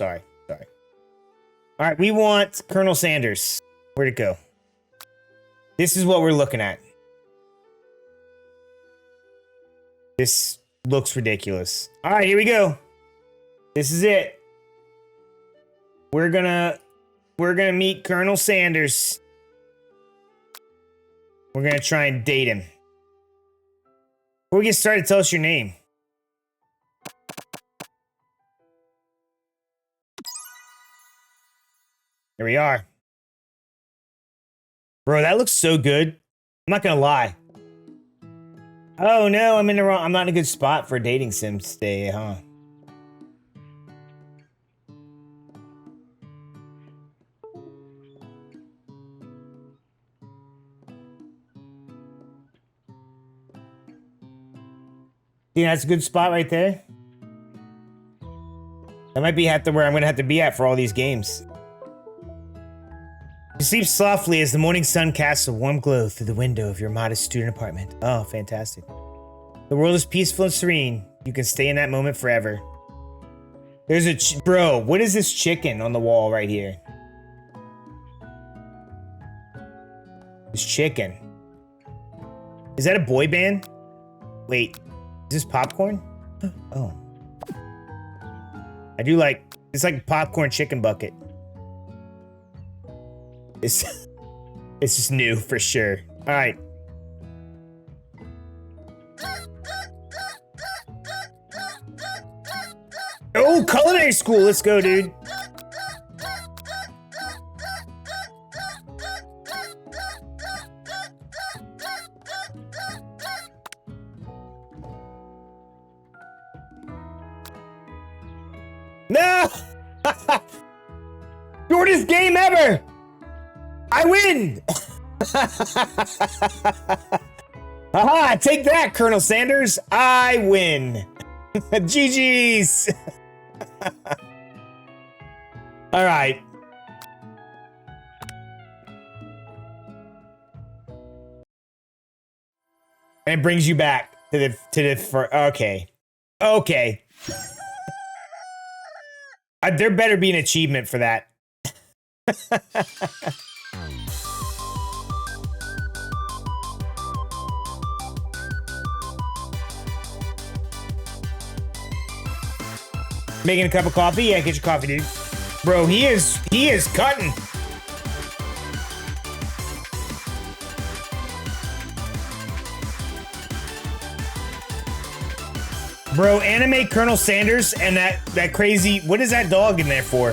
Sorry. All right, we want Colonel Sanders. Where'd it go? This is what we're looking at. This looks ridiculous. All right, here we go. This is it. We're gonna meet Colonel Sanders. We're gonna try and date him. Before we get started, tell us your name. Here we are. Bro, that looks so good. I'm not gonna lie. Oh no, I'm not in a good spot for a dating sim today, huh? Yeah, that's a good spot right there. That might be where I'm gonna have to be at for all these games. You sleep softly as the morning sun casts a warm glow through the window of your modest student apartment. Oh, fantastic. The world is peaceful and serene. You can stay in that moment forever. There's a bro, what is this chicken on the wall right here? This chicken. Is that a boy band? Wait, is this popcorn? Oh. I do like, it's like a popcorn chicken bucket. It's just new for sure. All right. Oh, culinary school. Let's go, dude. No! Shortest game ever! I win! Aha, take that, Colonel Sanders. I win. GG's. All right. And it brings you back to the okay. Okay. There better be an achievement for that. Making a cup of coffee? Yeah, get your coffee, dude. Bro, he is cutting. Bro, anime Colonel Sanders and that crazy, what is that dog in there for?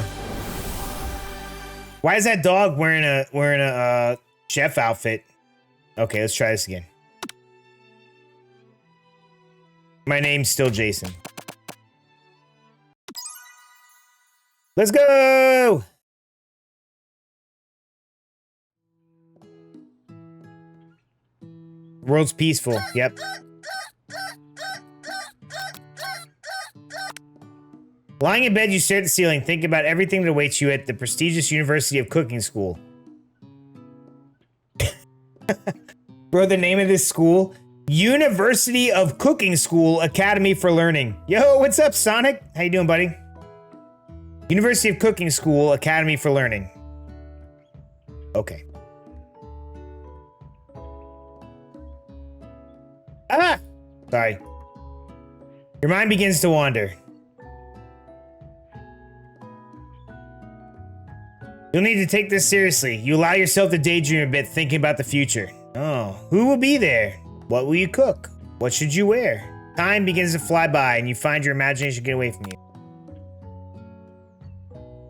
Why is that dog wearing a chef outfit? Okay, let's try this again. My name's still Jason. Let's go! World's peaceful. Yep. Lying in bed, you stare at the ceiling, thinking about everything that awaits you at the prestigious University of Cooking School. Bro, the name of this school? University of Cooking School Academy for Learning. Yo, what's up, Sonic? How you doing, buddy? University of Cooking School Academy for Learning. Okay. Ah! Sorry. Your mind begins to wander. You'll need to take this seriously. You allow yourself to daydream a bit, thinking about the future. Oh, who will be there? What will you cook? What should you wear? Time begins to fly by, and you find your imagination get away from you.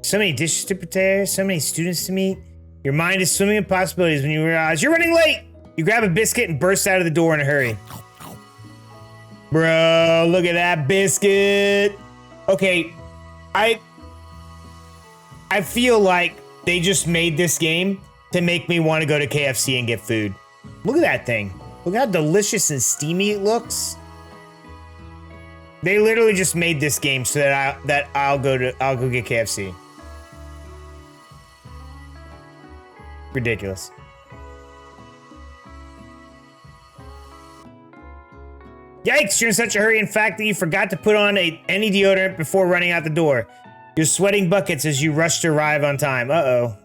So many dishes to prepare, so many students to meet. Your mind is swimming in possibilities when you realize you're running late. You grab a biscuit and burst out of the door in a hurry. Bro, look at that biscuit. Okay, I feel like they just made this game to make me want to go to KFC and get food. Look at that thing. Look how delicious and steamy it looks. They literally just made this game so that I'll go get KFC. Ridiculous. Yikes, you're in such a hurry, in fact, that you forgot to put on any deodorant before running out the door. You're sweating buckets as you rush to arrive on time. Uh-oh.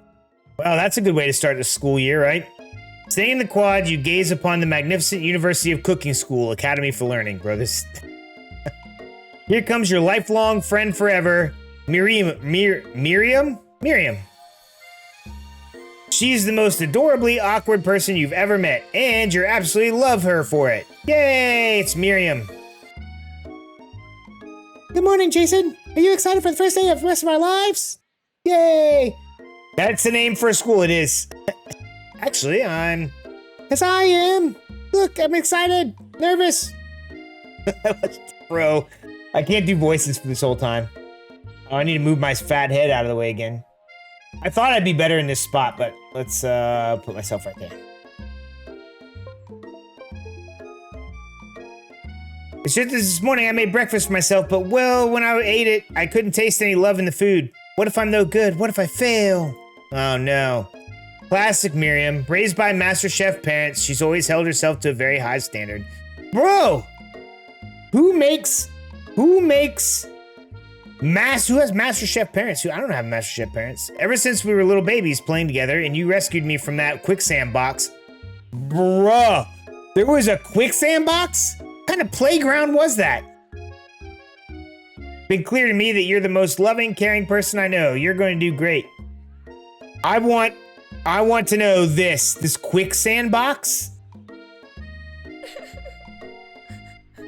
Well, that's a good way to start the school year, right? Staying in the quad, you gaze upon the magnificent University of Cooking School, Academy for Learning, bro. This... Here comes your lifelong friend forever, Miriam. She's the most adorably awkward person you've ever met, and you absolutely love her for it. Yay, it's Miriam. Good morning, Jason. Are you excited for the first day of the rest of our lives? Yay! That's the name for a school, it is. Actually, Yes, I am. Look, I'm excited. Nervous. Bro, I can't do voices for this whole time. Oh, I need to move my fat head out of the way again. I thought I'd be better in this spot, but let's put myself right there. It's just this morning I made breakfast for myself, but well, when I ate it, I couldn't taste any love in the food. What if I'm no good? What if I fail? Oh no. Classic Miriam. Raised by Master Chef parents, she's always held herself to a very high standard. Bro! Who has Master Chef parents? I don't have Master Chef parents. Ever since we were little babies playing together and you rescued me from that quicksand box. Bruh, there was a quicksand box? What kind of playground was that? Been clear to me that you're the most loving, caring person I know. You're going to do great. I want to know this quicksand box?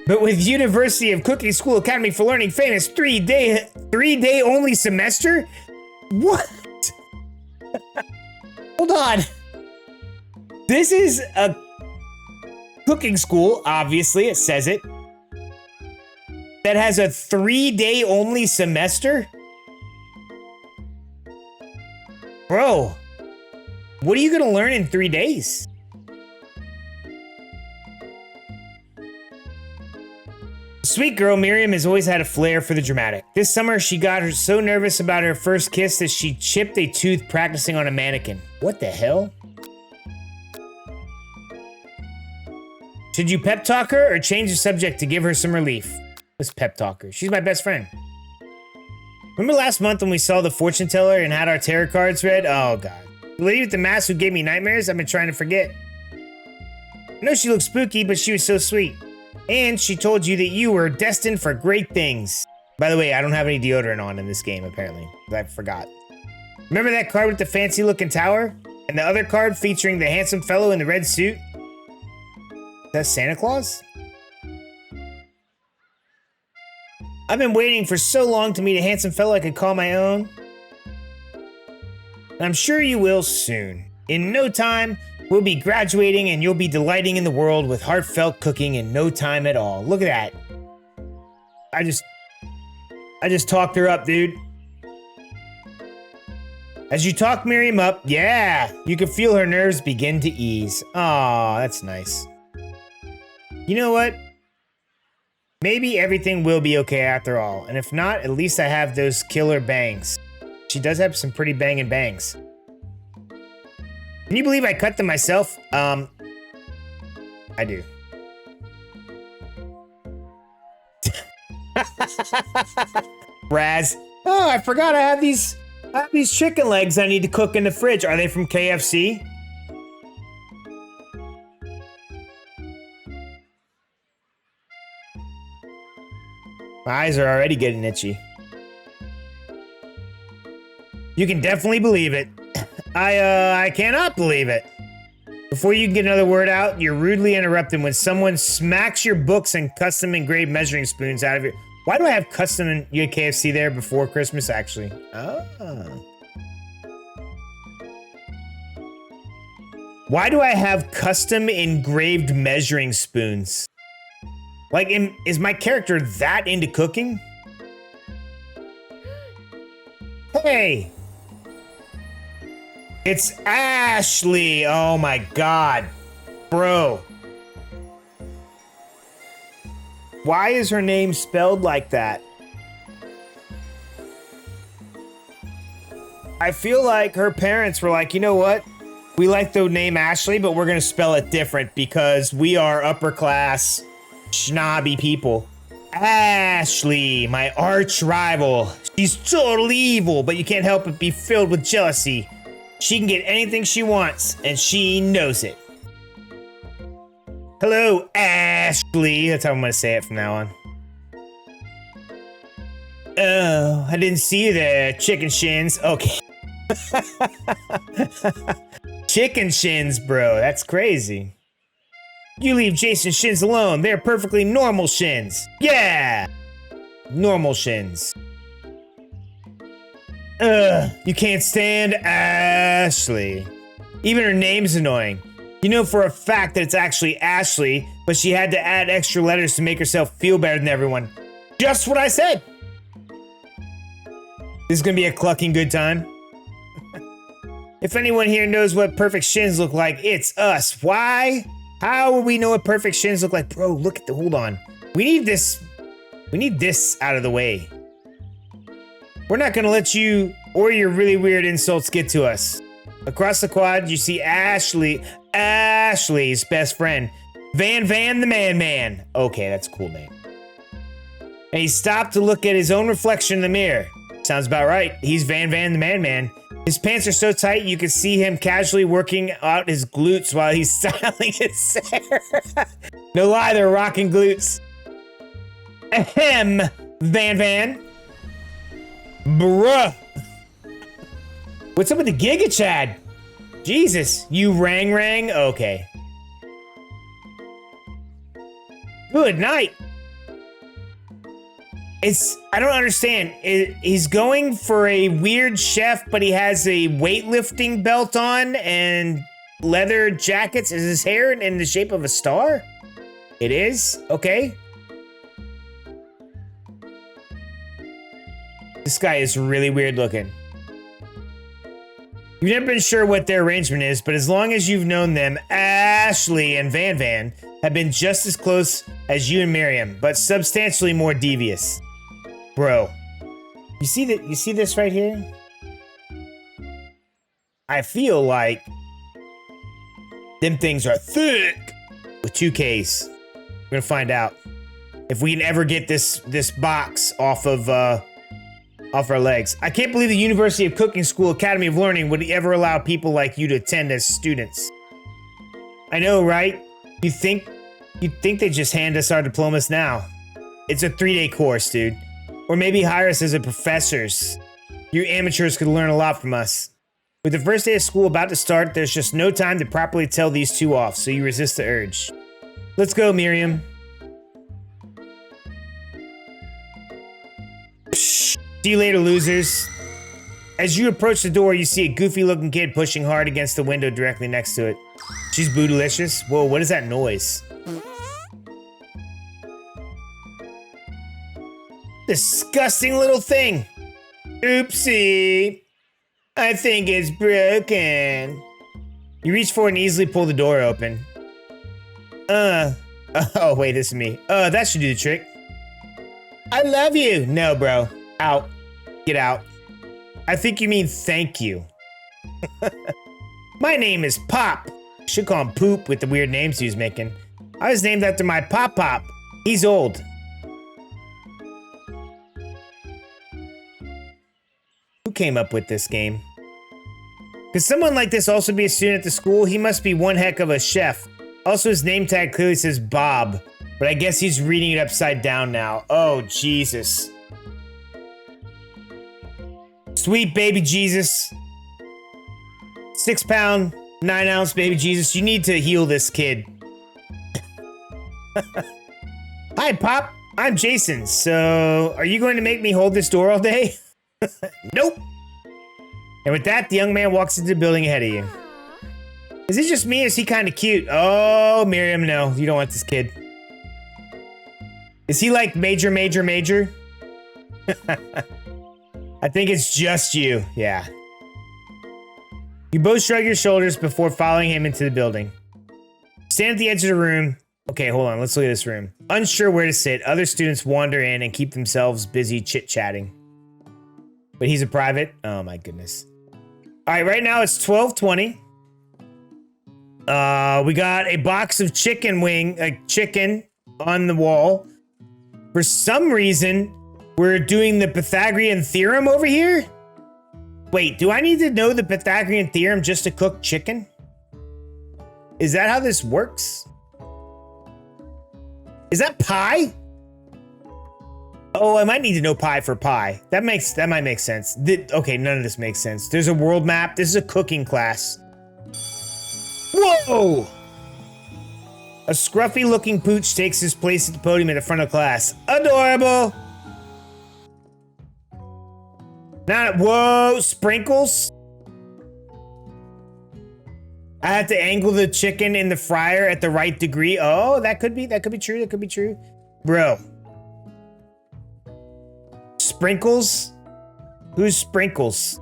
But with University of Cooking School Academy for Learning famous 3-day only semester? What? Hold on. This is a cooking school, obviously, it says it, that has a 3-day only semester? Bro, what are you gonna learn in 3 days? Sweet girl Miriam has always had a flair for the dramatic. This summer, she got her so nervous about her first kiss that she chipped a tooth practicing on a mannequin. What the hell? Should you pep talk her or change the subject to give her some relief? Let's pep talk her. She's my best friend. Remember last month when we saw the fortune teller and had our tarot cards read? Oh god. The lady with the mask who gave me nightmares? I've been trying to forget. I know she looked spooky, but she was so sweet. And she told you that you were destined for great things. By the way, I don't have any deodorant on in this game, apparently. I forgot. Remember that card with the fancy looking tower? And the other card featuring the handsome fellow in the red suit? That's Santa Claus? I've been waiting for so long to meet a handsome fellow I could call my own. And I'm sure you will soon. In no time, we'll be graduating and you'll be delighting in the world with heartfelt cooking in no time at all. Look at that. I just talked her up, dude. As you talk Miriam up, yeah, you can feel her nerves begin to ease. Aw, that's nice. You know what? Maybe everything will be okay after all. And if not, at least I have those killer bangs. She does have some pretty banging bangs. Can you believe I cut them myself? I do. Raz. Oh, I forgot I have these chicken legs I need to cook in the fridge. Are they from KFC? My eyes are already getting itchy. You can definitely believe it. I cannot believe it. Before you can get another word out, you're rudely interrupted when someone smacks your books and custom engraved measuring spoons out of your... Why do I have custom in your KFC there before Christmas, actually? Ah. Why do I have custom engraved measuring spoons? Like, is my character that into cooking? Hey! It's Ashley! Oh my god. Bro. Why is her name spelled like that? I feel like her parents were like, you know what? We like the name Ashley, but we're gonna spell it different because we are upper class, snobby people. Ashley, my arch rival. She's totally evil, but you can't help but be filled with jealousy. She can get anything she wants, and she knows it. Hello, Ashley. That's how I'm gonna say it from now on. Oh, I didn't see you there, chicken shins. Okay. Chicken shins, bro. That's crazy. You leave Jason shins alone. They're perfectly normal shins. Yeah! Normal shins. You can't stand Ashley. Even her name's annoying. You know for a fact that it's actually Ashley, but she had to add extra letters to make herself feel better than everyone. Just what I said. This is gonna be a clucking good time. If anyone here knows what perfect shins look like, it's us. Why? How will we know what perfect shins look like? Bro, look at the, hold on. We need this out of the way. We're not gonna let you or your really weird insults get to us. Across the quad, you see Ashley's best friend, Van the Man. Okay, that's a cool name. And he stopped to look at his own reflection in the mirror. Sounds about right. He's Van the Man. His pants are so tight you can see him casually working out his glutes while he's styling his hair. No lie, they're rocking glutes. Ahem, Van. Bruh. What's up with the Giga Chad? Jesus, you rang? Okay. Good night. I don't understand. He's going for a weird chef, but he has a weightlifting belt on and leather jackets. Is his hair in the shape of a star? It is? Okay. This guy is really weird looking. You've never been sure what their arrangement is, but as long as you've known them, Ashley and Van have been just as close as you and Miriam, but substantially more devious. Bro, you see that? You see this right here? I feel like them things are thick with 2 Ks. We're gonna find out if we can ever get this box off of our legs. I can't believe the University of Cooking School Academy of Learning would ever allow people like you to attend as students. I know, right? You'd think they just hand us our diplomas now. It's a 3-day course, dude. Or maybe hire us as a professors. You amateurs could learn a lot from us. With the first day of school about to start, there's just no time to properly tell these two off, so you resist the urge. Let's go, Miriam. Psh, see you later, losers. As you approach the door, you see a goofy-looking kid pushing hard against the window directly next to it. She's bootylicious. Whoa, what is that noise? Disgusting little thing. Oopsie. I think it's broken. You reach for it and easily pull the door open. Oh, wait, this is me. That should do the trick. I love you. No, bro. Out. Get out. I think you mean thank you. My name is Pop. Should call him Poop with the weird names he was making. I was named after my Pop. He's old. Who came up with this game? Could someone like this also be a student at the school? He must be one heck of a chef. Also, his name tag clearly says Bob, but I guess he's reading it upside down now. Oh, Jesus. Sweet baby Jesus. 6-pound, 9-ounce baby Jesus. You need to heal this kid. Hi, Pop. I'm Jason. So, are you going to make me hold this door all day? Nope. And with that, the young man walks into the building ahead of you. Is it just me or is he kind of cute? Oh, Miriam, no. You don't want this kid. Is he like major? I think it's just you. Yeah. You both shrug your shoulders before following him into the building. Stand at the edge of the room. Okay, hold on. Let's look at this room. Unsure where to sit, other students wander in and keep themselves busy chit-chatting. But he's a private? Oh my goodness. All right, right now it's 12:20. We got a box of chicken on the wall. For some reason, we're doing the Pythagorean theorem over here? Wait, do I need to know the Pythagorean theorem just to cook chicken? Is that how this works? Is that pie? Oh, I might need to know pi for pie. That might make sense. Okay, none of this makes sense. There's a world map. This is a cooking class. Whoa! A scruffy looking pooch takes his place at the podium at the front of class. Adorable! Whoa, sprinkles? I have to angle the chicken in the fryer at the right degree. Oh, that could be true. That could be true. Bro. Sprinkles? Who's Sprinkles?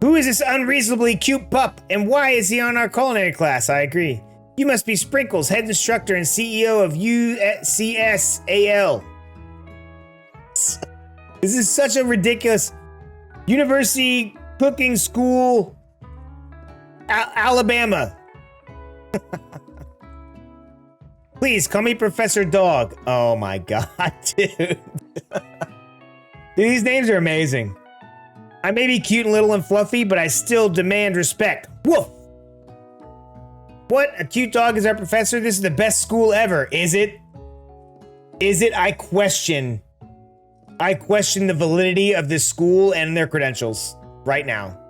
Who is this unreasonably cute pup, and why is he on our culinary class? I agree. You must be Sprinkles, head instructor and CEO of UCSAL. This is such a ridiculous university cooking school, Alabama. Please call me Professor Dog. Oh my God, dude. These names are amazing. I may be cute and little and fluffy, but I still demand respect. Woof. What? A cute dog is our professor? This is the best school ever. Is it? Is it? I question the validity of this school and their credentials right now.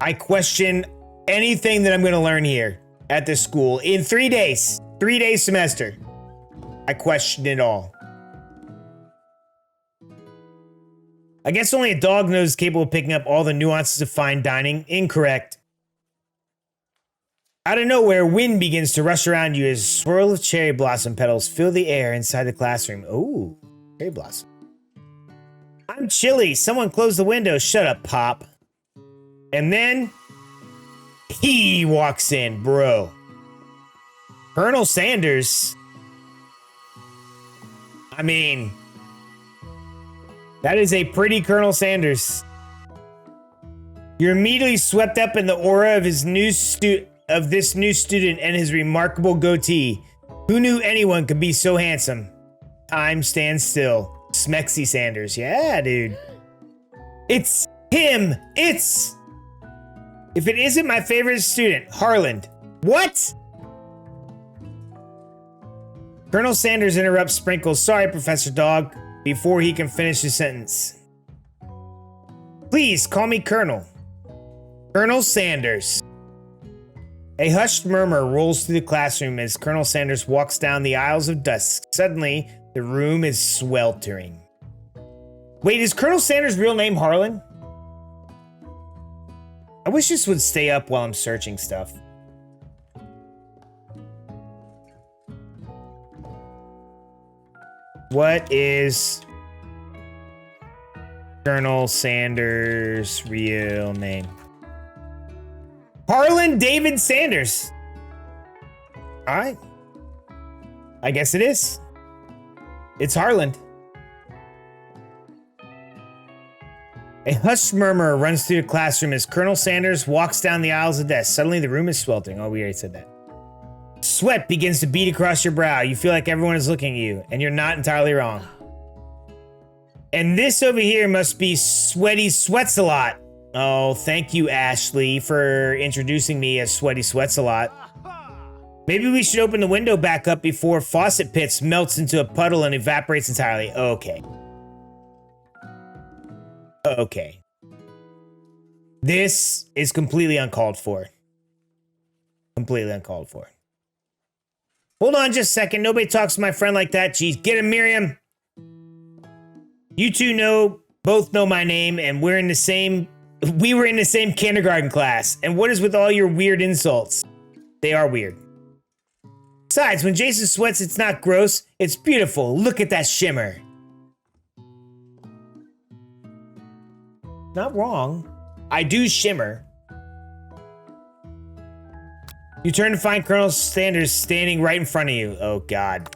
I question anything that I'm going to learn here at this school in 3 days. 3-day semester. I question it all. I guess only a dog nose is capable of picking up all the nuances of fine dining. Incorrect. Out of nowhere, wind begins to rush around you as a swirl of cherry blossom petals fill the air inside the classroom. Ooh, cherry blossom. I'm chilly. Someone close the window. Shut up, Pop. And then he walks in, bro. Colonel Sanders. I mean, that is a pretty Colonel Sanders. You're immediately swept up in the aura of this new student and his remarkable goatee. Who knew anyone could be so handsome? Time stands still. Smexy Sanders. Yeah, dude. It's him. If it isn't my favorite student, Harland. What? Colonel Sanders interrupts Sprinkles. Sorry, Professor Dog. Before he can finish his sentence. Please call me Colonel. Colonel Sanders. A hushed murmur rolls through the classroom as Colonel Sanders walks down the aisles of dusk. Suddenly, the room is sweltering. Wait, is Colonel Sanders' real name Harlan? I wish this would stay up while I'm searching stuff. What is Colonel Sanders' real name? Harlan David Sanders. All right. I guess it is. It's Harlan. A hushed murmur runs through the classroom as Colonel Sanders walks down the aisles of desks. Suddenly, the room is sweltering. Oh, we already said that. Sweat begins to bead across your brow. You feel like everyone is looking at you, and you're not entirely wrong. And this over here must be Sweaty Sweats a Lot. Oh, thank you, Ashley, for introducing me as Sweaty Sweats a Lot. Maybe we should open the window back up before Faucet Pits melts into a puddle and evaporates entirely. Okay. Okay. This is completely uncalled for. Completely uncalled for. Hold on just a second. Nobody talks to my friend like that. Jeez, get him, Miriam. You two both know my name, and we were in the same kindergarten class. And what is with all your weird insults? They are weird. Besides, when Jason sweats, it's not gross. It's beautiful. Look at that shimmer. Not wrong. I do shimmer. You turn to find Colonel Sanders standing right in front of you. Oh, God.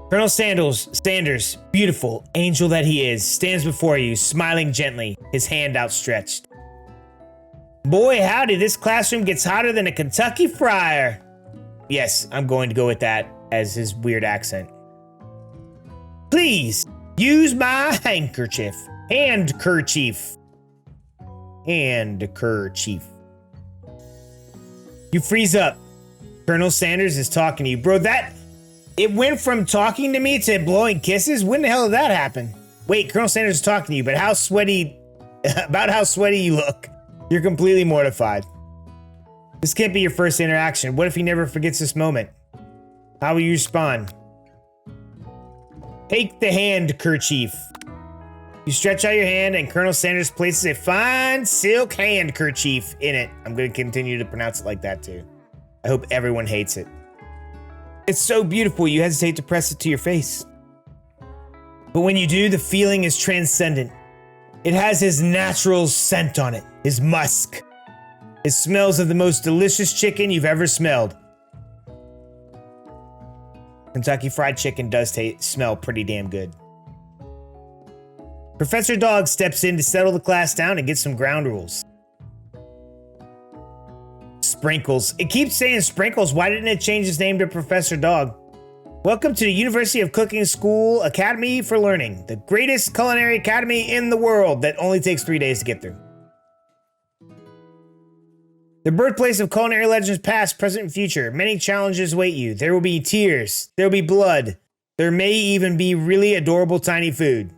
Colonel Sanders, beautiful angel that he is, stands before you, smiling gently, his hand outstretched. Boy, howdy, this classroom gets hotter than a Kentucky fryer. Yes, I'm going to go with that as his weird accent. Please use my handkerchief. Handkerchief. Handkerchief. You freeze up. Colonel Sanders is talking to you. Bro, it went from talking to me to blowing kisses? When the hell did that happen? Wait, Colonel Sanders is talking to you, but about how sweaty you look. You're completely mortified. This can't be your first interaction. What if he never forgets this moment? How will you respond? Take the handkerchief. You stretch out your hand and Colonel Sanders places a fine silk handkerchief in it. I'm going to continue to pronounce it like that too. I hope everyone hates it. It's so beautiful you hesitate to press it to your face. But when you do, the feeling is transcendent. It has his natural scent on it, his musk. It smells of the most delicious chicken you've ever smelled. Kentucky Fried Chicken does smell pretty damn good. Professor Dog steps in to settle the class down and get some ground rules. Sprinkles. It keeps saying Sprinkles. Why didn't it change its name to Professor Dog? Welcome to the University of Cooking School Academy for Learning, the greatest culinary academy in the world that only takes 3 days to get through. The birthplace of culinary legends past, present, and future. Many challenges await you. There will be tears. There will be blood. There may even be really adorable tiny food.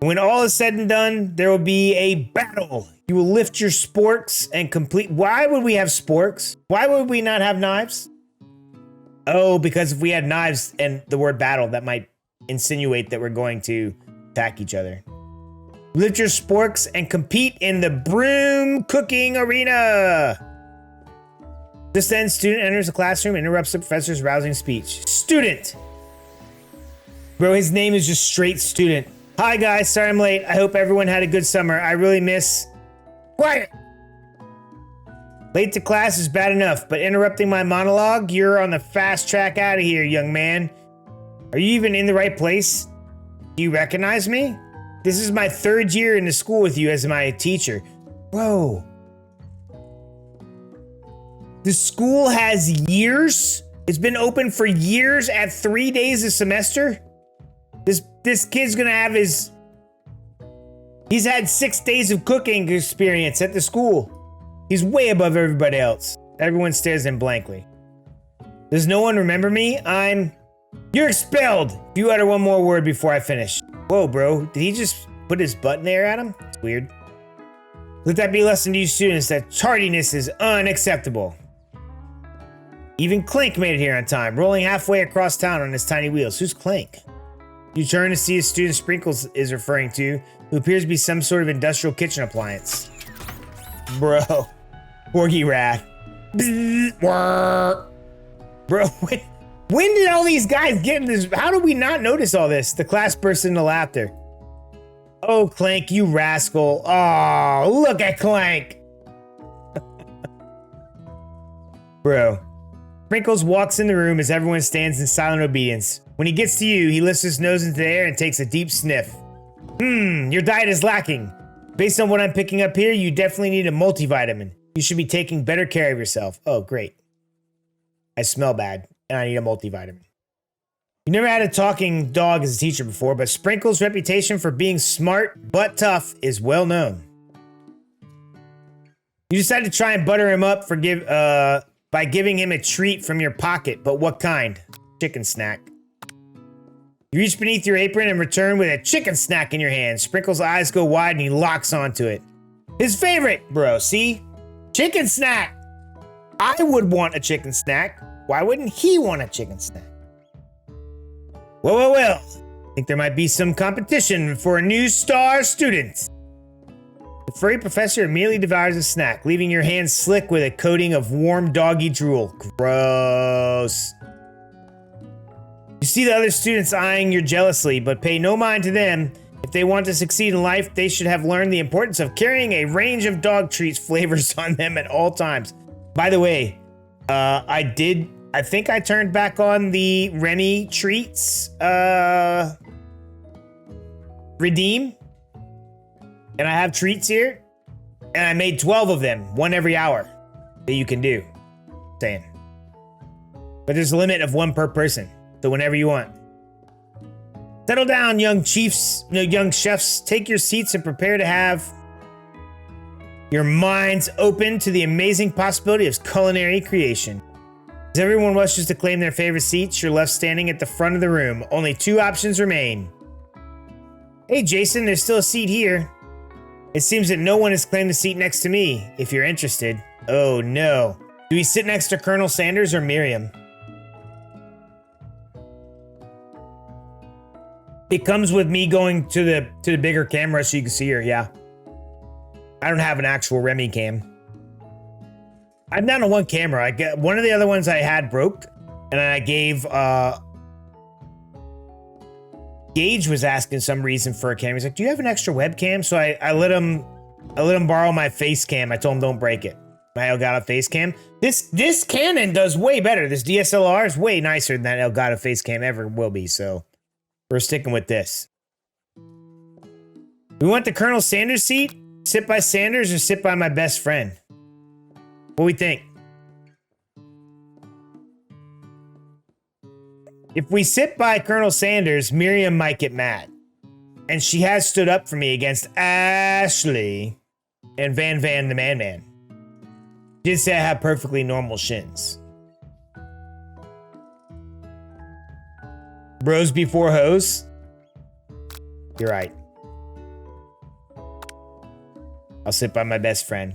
When all is said and done, there will be a battle. You will lift your sporks and complete... Why would we have sporks? Why would we not have knives? Oh, because if we had knives and the word battle, that might insinuate that we're going to attack each other. Lift your sporks and compete in the broom cooking arena. Just then, student enters the classroom and interrupts the professor's rousing speech. Student! Bro, his name is just straight student. Hi guys, sorry I'm late. I hope everyone had a good summer. I really miss... Quiet! Late to class is bad enough, but interrupting my monologue, you're on the fast track out of here, young man. Are you even in the right place? Do you recognize me? This is my 3rd year in the school with you as my teacher. Bro. The school has years? It's been open for years at 3 days a semester? This kid's gonna have his... He's had 6 days of cooking experience at the school. He's way above everybody else. Everyone stares at him blankly. Does no one remember me? You're expelled! If you utter one more word before I finish. Whoa, bro. Did he just put his butt in the air at him? It's weird. Let that be a lesson to you students that tardiness is unacceptable. Even Clink made it here on time, rolling halfway across town on his tiny wheels. Who's Clink? You turn to see a student Sprinkles is referring to, who appears to be some sort of industrial kitchen appliance. Bro. Porgy rat. Bro, when did all these guys get in this? How did we not notice all this? The class burst into laughter. Oh, Clank, you rascal. Oh, look at Clank. Bro. Sprinkles walks in the room as everyone stands in silent obedience. When he gets to you, he lifts his nose into the air and takes a deep sniff. Your diet is lacking. Based on what I'm picking up here, you definitely need a multivitamin. You should be taking better care of yourself. Oh, great. I smell bad, and I need a multivitamin. You never had a talking dog as a teacher before, but Sprinkles' reputation for being smart but tough is well known. You decide to try and butter him up by giving him a treat from your pocket, but what kind? Chicken snack. You reach beneath your apron and return with a chicken snack in your hand. Sprinkles' eyes go wide and he locks onto it. His favorite, bro, see? Chicken snack! I would want a chicken snack. Why wouldn't he want a chicken snack? Well. I think there might be some competition for a new star student. The furry professor immediately devours a snack, leaving your hands slick with a coating of warm doggy drool. Gross. You see the other students eyeing you jealously, but pay no mind to them. If they want to succeed in life, they should have learned the importance of carrying a range of dog treats flavors on them at all times. By the way, I think I turned back on the Remy treats, redeem. And I have treats here. And I made 12 of them, one every hour that you can do. Saying. But there's a limit of one per person. So whenever you want. Settle down, young chiefs, young chefs. Take your seats and prepare to have your minds open to the amazing possibility of culinary creation. As everyone rushes to claim their favorite seats, you're left standing at the front of the room. Only 2 options remain. Hey, Jason, there's still a seat here. It seems that no one has claimed the seat next to me, if you're interested. Oh, no. Do we sit next to Colonel Sanders or Miriam? It comes with me going to the bigger camera so you can see her, yeah. I don't have an actual Remy cam. I'm down to one camera. I get one of the other ones I had broke, and I gave Gage was asking some reason for a camera. He's like, "Do you have an extra webcam?" So I let him borrow my face cam. I told him don't break it. My Elgato face cam. This Canon does way better. This DSLR is way nicer than that Elgato face cam ever will be. So we're sticking with this. We want the Colonel Sanders seat. Sit by Sanders or sit by my best friend? What do we think? If we sit by Colonel Sanders, Miriam might get mad. And she has stood up for me against Ashley and Van the Man. She did say I have perfectly normal shins. Bros before hoes? You're right. I'll sit by my best friend.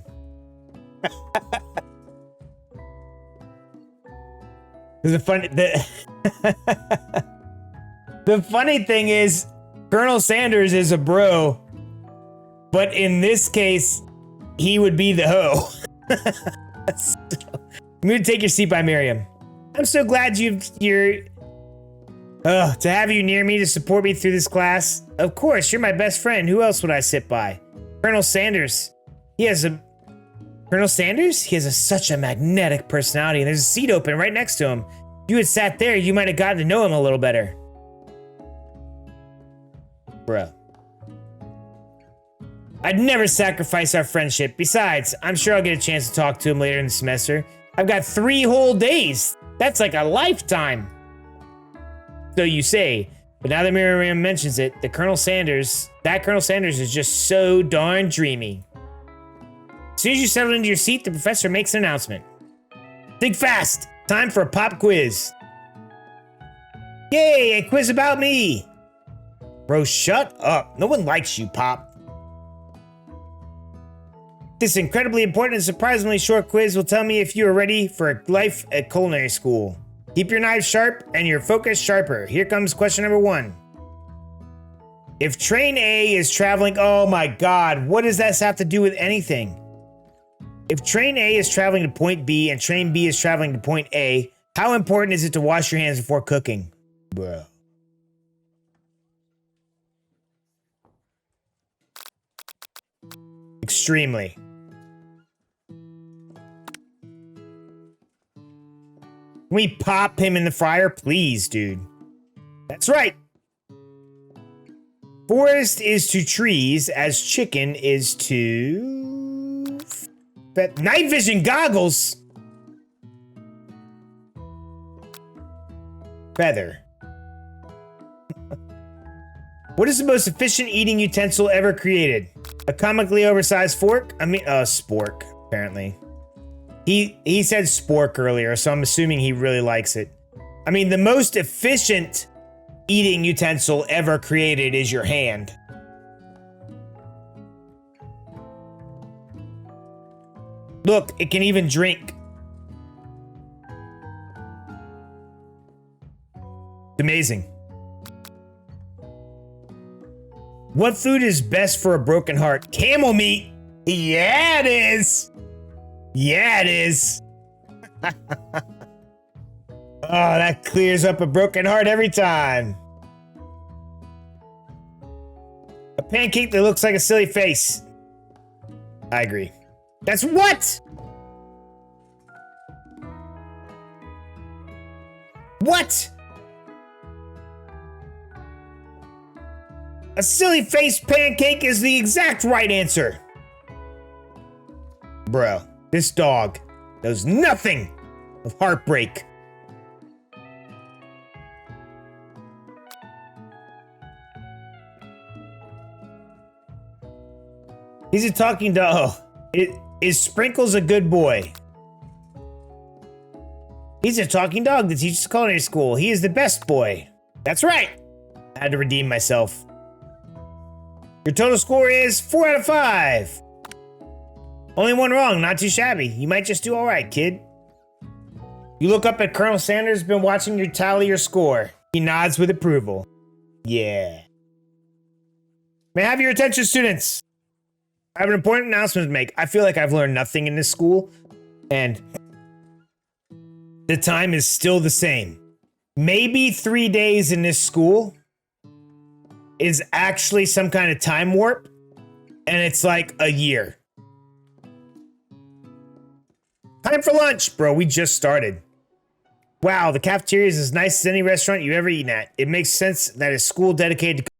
The funny thing is, Colonel Sanders is a bro, but in this case, he would be the hoe. So, I'm gonna take your seat by Miriam. I'm so glad to have you near me to support me through this class. Of course, you're my best friend. Who else would I sit by? Colonel Sanders. Colonel Sanders? He has such a magnetic personality, and there's a seat open right next to him. If you had sat there, you might have gotten to know him a little better. Bruh. I'd never sacrifice our friendship. Besides, I'm sure I'll get a chance to talk to him later in the semester. I've got 3 whole days. That's like a lifetime. So you say. But now that Miriam mentions it, that Colonel Sanders is just so darn dreamy. As soon as you settle into your seat, the professor makes an announcement. Think fast. Time for a pop quiz. Yay, a quiz about me. Bro, shut up. No one likes you, Pop. This incredibly important and surprisingly short quiz will tell me if you are ready for a life at culinary school. Keep your knives sharp and your focus sharper. Here comes question number 1. If train A is traveling... Oh my god, what does that have to do with anything? If train A is traveling to point B and train B is traveling to point A, how important is it to wash your hands before cooking? Bruh. Extremely. Can we pop him in the fryer? Please, dude. That's right. Forest is to trees as chicken is to... night vision goggles? Feather. What is the most efficient eating utensil ever created? A comically oversized fork? Spork, apparently. He said spork earlier, so I'm assuming he really likes it. I mean, the most efficient eating utensil ever created is your hand. Look, it can even drink. It's amazing. What food is best for a broken heart? Camel meat. Yeah, it is. Yeah, it is. Oh, that clears up a broken heart every time. A pancake that looks like a silly face. I agree. That's what? What? A silly face pancake is the exact right answer. Bro, this dog knows nothing of heartbreak. He's a talking dog. Is Sprinkles a good boy? He's a talking dog that teaches culinary school. He is the best boy. That's right. I had to redeem myself. Your total score is 4 out of 5. Only one wrong, not too shabby. You might just do all right, kid. You look up at Colonel Sanders, been watching you tally your score. He nods with approval. Yeah. May I have your attention, students? I have an important announcement to make. I feel like I've learned nothing in this school, and the time is still the same. Maybe 3 days in this school is actually some kind of time warp, and it's like a year. Time for lunch, bro. We just started. Wow, the cafeteria is as nice as any restaurant you've ever eaten at. It makes sense that a school dedicated to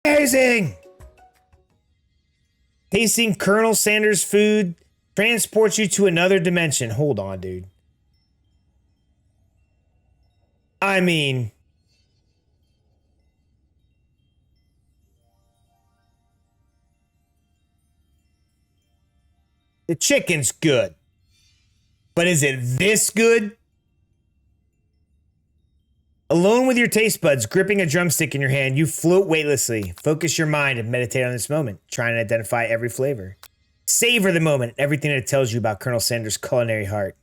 Amazing! Tasting Colonel Sanders' food transports you to another dimension. Hold on, dude. I mean... the chicken's good. But is it this good? Alone with your taste buds, gripping a drumstick in your hand, you float weightlessly. Focus your mind and meditate on this moment, trying to identify every flavor. Savor the moment and everything that it tells you about Colonel Sanders' culinary heart.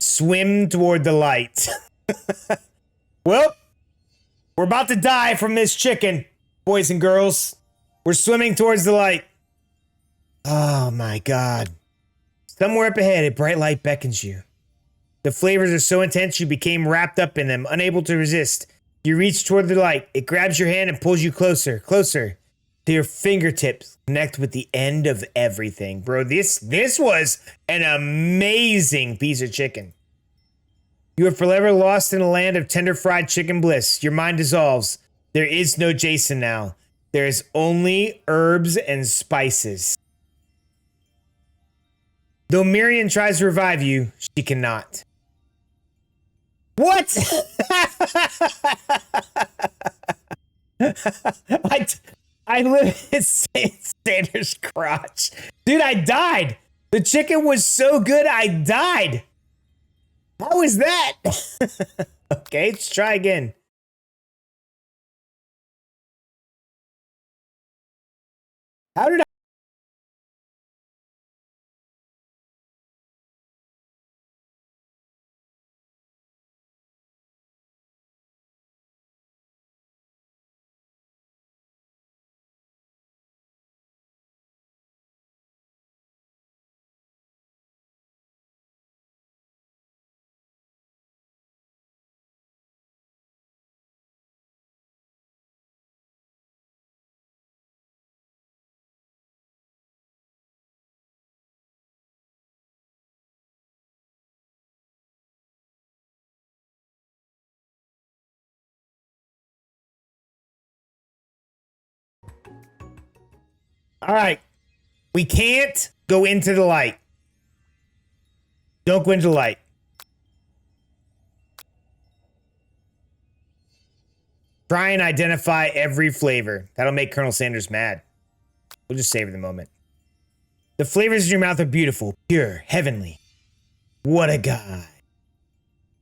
Swim toward the light. Well, we're about to die from this chicken, boys and girls. We're swimming towards the light. Oh my God. Somewhere up ahead, a bright light beckons you. The flavors are so intense you became wrapped up in them, unable to resist. You reach toward the light. It grabs your hand and pulls you closer, closer to your fingertips. Connect with the end of everything. Bro, this was an amazing piece of chicken. You are forever lost in a land of tender fried chicken bliss. Your mind dissolves. There is no Jason now. There is only herbs and spices. Though Miriam tries to revive you, she cannot. What? I live in Sanders' crotch. Dude, I died. The chicken was so good, I died. How is that? Okay, let's try again. How did I? All right. We can't go into the light. Don't go into the light. Try and identify every flavor. That'll make Colonel Sanders mad. We'll just savor the moment. The flavors in your mouth are beautiful, pure, heavenly. What a guy.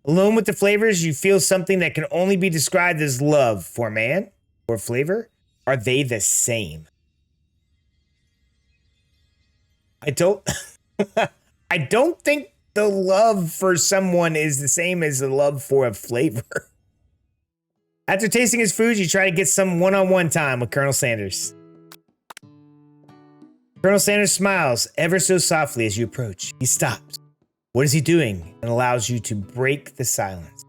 Alone with the flavors, you feel something that can only be described as love for man or flavor. Are they the same? I don't think the love for someone is the same as the love for a flavor. After tasting his food, you try to get some one-on-one time with Colonel Sanders. Colonel Sanders smiles ever so softly as you approach. He stops. What is he doing? And allows you to break the silence.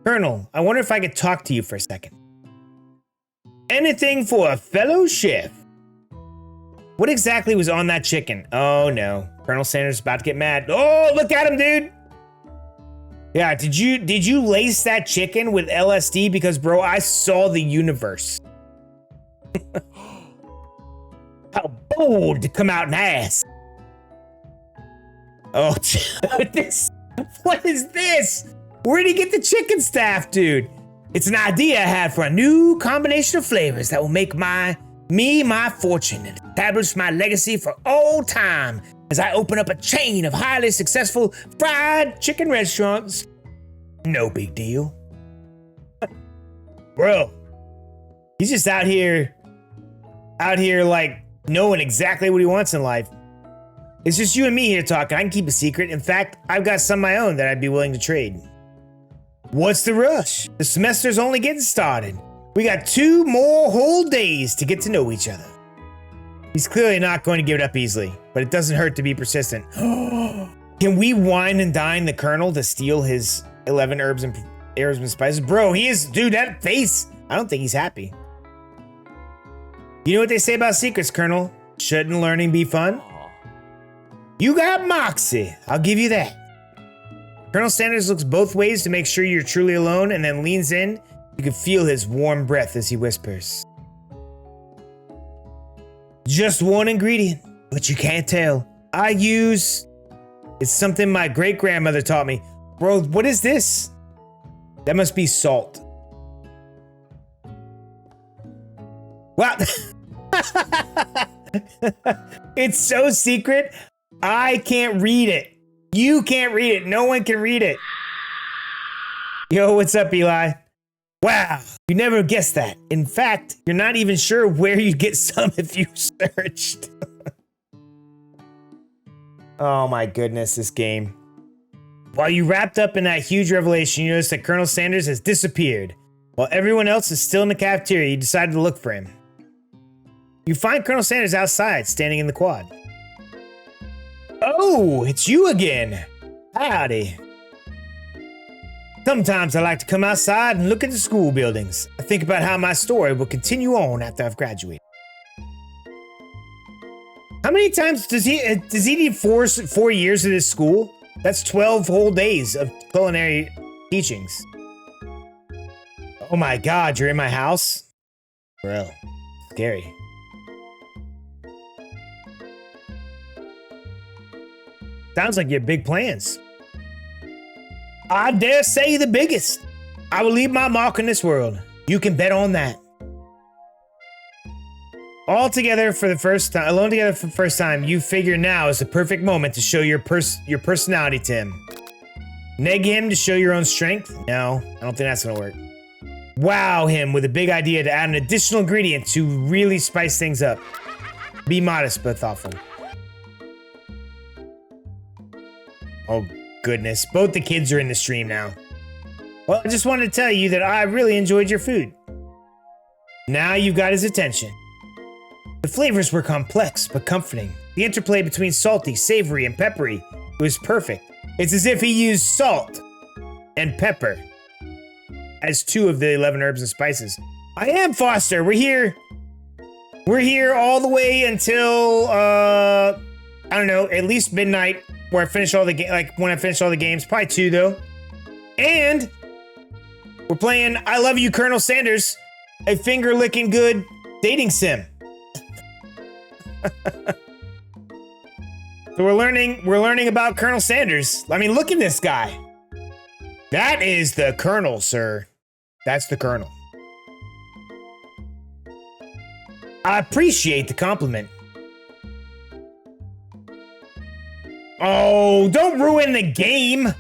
Colonel, I wonder if I could talk to you for a second. Anything for a fellow chef. What exactly was on that chicken? Oh no, Colonel Sanders is about to get mad. Oh, look at him, dude. Yeah, did you lace that chicken with LSD? Because bro, I saw the universe. How bold to come out and ask. Oh, what is this? Where did he get the chicken staff, dude? It's an idea I had for a new combination of flavors that will make my fortune and establish my legacy for all time as I open up a chain of highly successful fried chicken restaurants. No big deal. Bro, he's just out here like knowing exactly what he wants in life. It's just you and me here talking. I can keep a secret. In fact, I've got some of my own that I'd be willing to trade. What's the rush? The semester's only getting started. We got 2 more whole days to get to know each other. He's clearly not going to give it up easily, but it doesn't hurt to be persistent. Can we wine and dine the Colonel to steal his 11 herbs and spices? Bro, he is, dude, that face. I don't think he's happy. You know what they say about secrets, Colonel? Shouldn't learning be fun? You got moxie. I'll give you that. Colonel Sanders looks both ways to make sure you're truly alone and then leans in. You can feel his warm breath as he whispers. Just one ingredient, but you can't tell. It's something my great-grandmother taught me. Bro, what is this? That must be salt. Wow. It's so secret, I can't read it. You can't read it. No one can read it. Yo, what's up, Eli? Wow, you never guessed that. In fact, you're not even sure where you'd get some if you searched. Oh my goodness, this game. While you wrapped up in that huge revelation, you notice that Colonel Sanders has disappeared. While everyone else is still in the cafeteria, you decided to look for him. You find Colonel Sanders outside, standing in the quad. Oh, it's you again. Howdy. Sometimes I like to come outside and look at the school buildings. I think about how my story will continue on after I've graduated. How many times does he need 4 years of this school? That's 12 whole days of culinary teachings. Oh my God, you're in my house? Bro, scary. Sounds like you have big plans. I dare say the biggest. I will leave my mark in this world. You can bet on that. All together for the first time, alone together for the first time, you figure now is the perfect moment to show your personality to him. Neg him to show your own strength? No, I don't think that's gonna work. Wow him with a big idea to add an additional ingredient to really spice things up. Be modest but thoughtful. Oh goodness, both the kids are in the stream now. Well, I just wanted to tell you that I really enjoyed your food. Now you've got his attention. The flavors were complex but comforting. The interplay between salty, savory, and peppery was perfect. It's as if he used salt and pepper as 2 of the 11 herbs and spices. I am Foster. We're here all the way until I don't know, at least midnight, where I finish all the when I finish all the games. Probably 2 though. And we're playing I Love You, Colonel Sanders, a finger-licking good dating sim. So we're learning about Colonel Sanders. I mean, look at this guy. That is the Colonel, sir. That's the Colonel. I appreciate the compliment. Oh, don't ruin the game.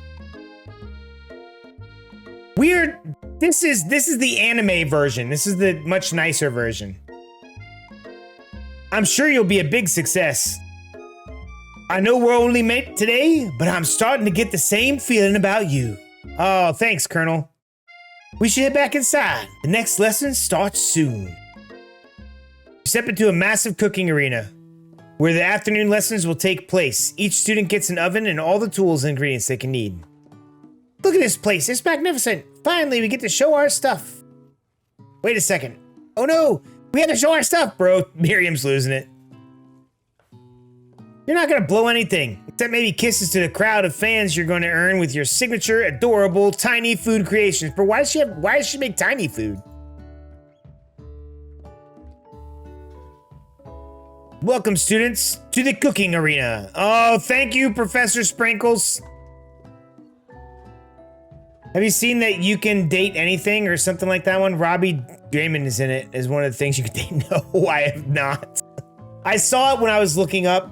This is the anime version. This is the much nicer version. I'm sure you'll be a big success. I know we're only met today, but I'm starting to get the same feeling about you. Oh, thanks, Colonel. We should head back inside. The next lesson starts soon. You step into a massive cooking arena where the afternoon lessons will take place. Each student gets an oven and all the tools and ingredients they can need. Look at this place. It's magnificent. Finally, we get to show our stuff. Wait a second. Oh no. We have to show our stuff, bro. Miriam's losing it. You're not gonna blow anything, except maybe kisses to the crowd of fans you're going to earn with your signature, adorable, tiny food creations. But why does she make tiny food? Welcome, students, to the cooking arena. Oh, thank you, Professor Sprinkles. Have you seen that you can date anything or something like that one? Robbie Draymond is in it as one of the things you can date. No, I have not. I saw it when I was looking up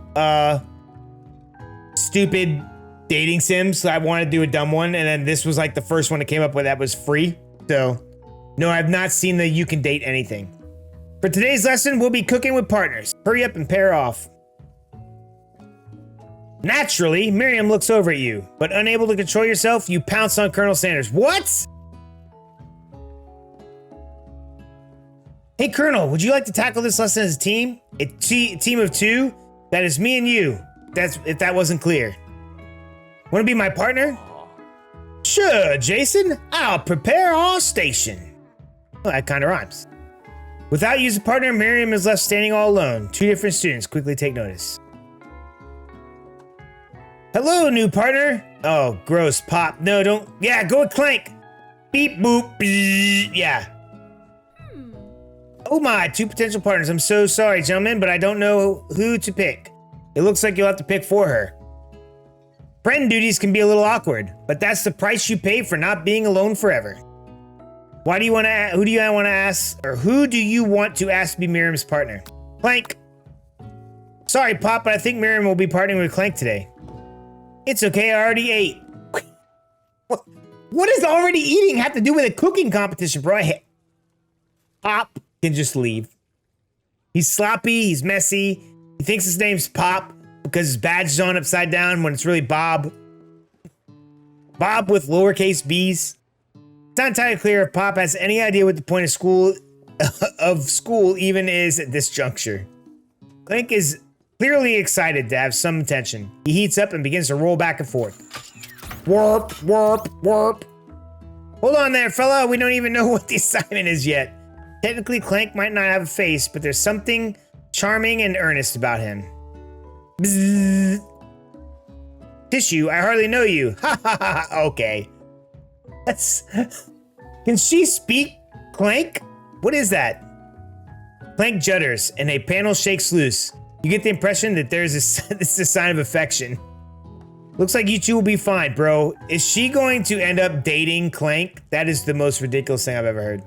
stupid dating sims. So I wanted to do a dumb one, and then this was like the first one that came up with that was free. So, no, I've not seen the you can date anything. For today's lesson, we'll be cooking with partners. Hurry up and pair off. Naturally, Miriam looks over at you, but unable to control yourself, you pounce on Colonel Sanders. What? Hey, Colonel, would you like to tackle this lesson as a team? A team of 2? That is me and you. If that wasn't clear. Want to be my partner? Sure, Jason. I'll prepare our station. Well, that kind of rhymes. Without you as a partner, Miriam is left standing all alone. 2 different students quickly take notice. Hello, new partner. Oh, gross, Pop. No, don't. Yeah, go with Clank. Beep, boop, bzz, yeah. Oh my, 2 potential partners. I'm so sorry, gentlemen, but I don't know who to pick. It looks like you'll have to pick for her. Friend duties can be a little awkward, but that's the price you pay for not being alone forever. Who do you want to ask to be Miriam's partner? Clank. Sorry, Pop, but I think Miriam will be partnering with Clank today. It's okay, I already ate. What does already eating have to do with a cooking competition, bro? Pop can just leave. He's sloppy, he's messy. He thinks his name's Pop because his badge is on upside down when it's really Bob. Bob with lowercase b's. It's not entirely clear if Pop has any idea what the point of school even is at this juncture. Clank is clearly excited to have some attention. He heats up and begins to roll back and forth. Warp, warp, warp. Hold on there, fella. We don't even know what the assignment is yet. Technically, Clank might not have a face, but there's something charming and earnest about him. Bzzz. Tissue, I hardly know you. Ha ha ha. Okay. Can she speak, Clank? What is that? Clank judders and a panel shakes loose. You get the impression that this is a sign of affection. Looks like you two will be fine, bro. Is she going to end up dating Clank? That is the most ridiculous thing I've ever heard.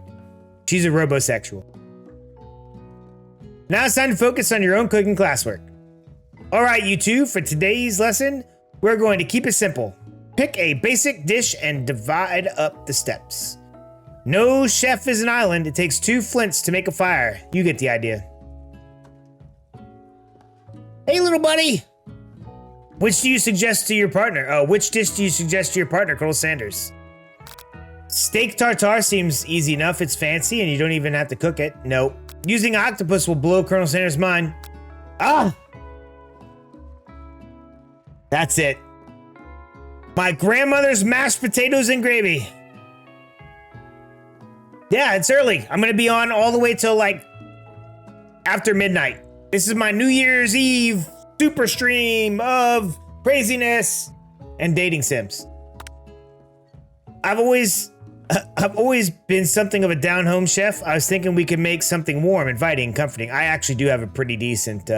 She's a robosexual. Now it's time to focus on your own cooking classwork. All right, you two, for today's lesson, we're going to keep it simple. Pick a basic dish and divide up the steps. No chef is an island. It takes 2 flints to make a fire. You get the idea. Hey, little buddy. Which do you suggest to your partner? Which dish do you suggest to your partner, Colonel Sanders? Steak tartare seems easy enough. It's fancy and you don't even have to cook it. Nope. Using octopus will blow Colonel Sanders' mind. Ah! That's it. My grandmother's mashed potatoes and gravy. Yeah, it's early. I'm gonna be on all the way till like after midnight. This is my New Year's Eve super stream of craziness and dating sims. I've always been something of a down-home chef. I was thinking we could make something warm, inviting, comforting. I actually do have a pretty decent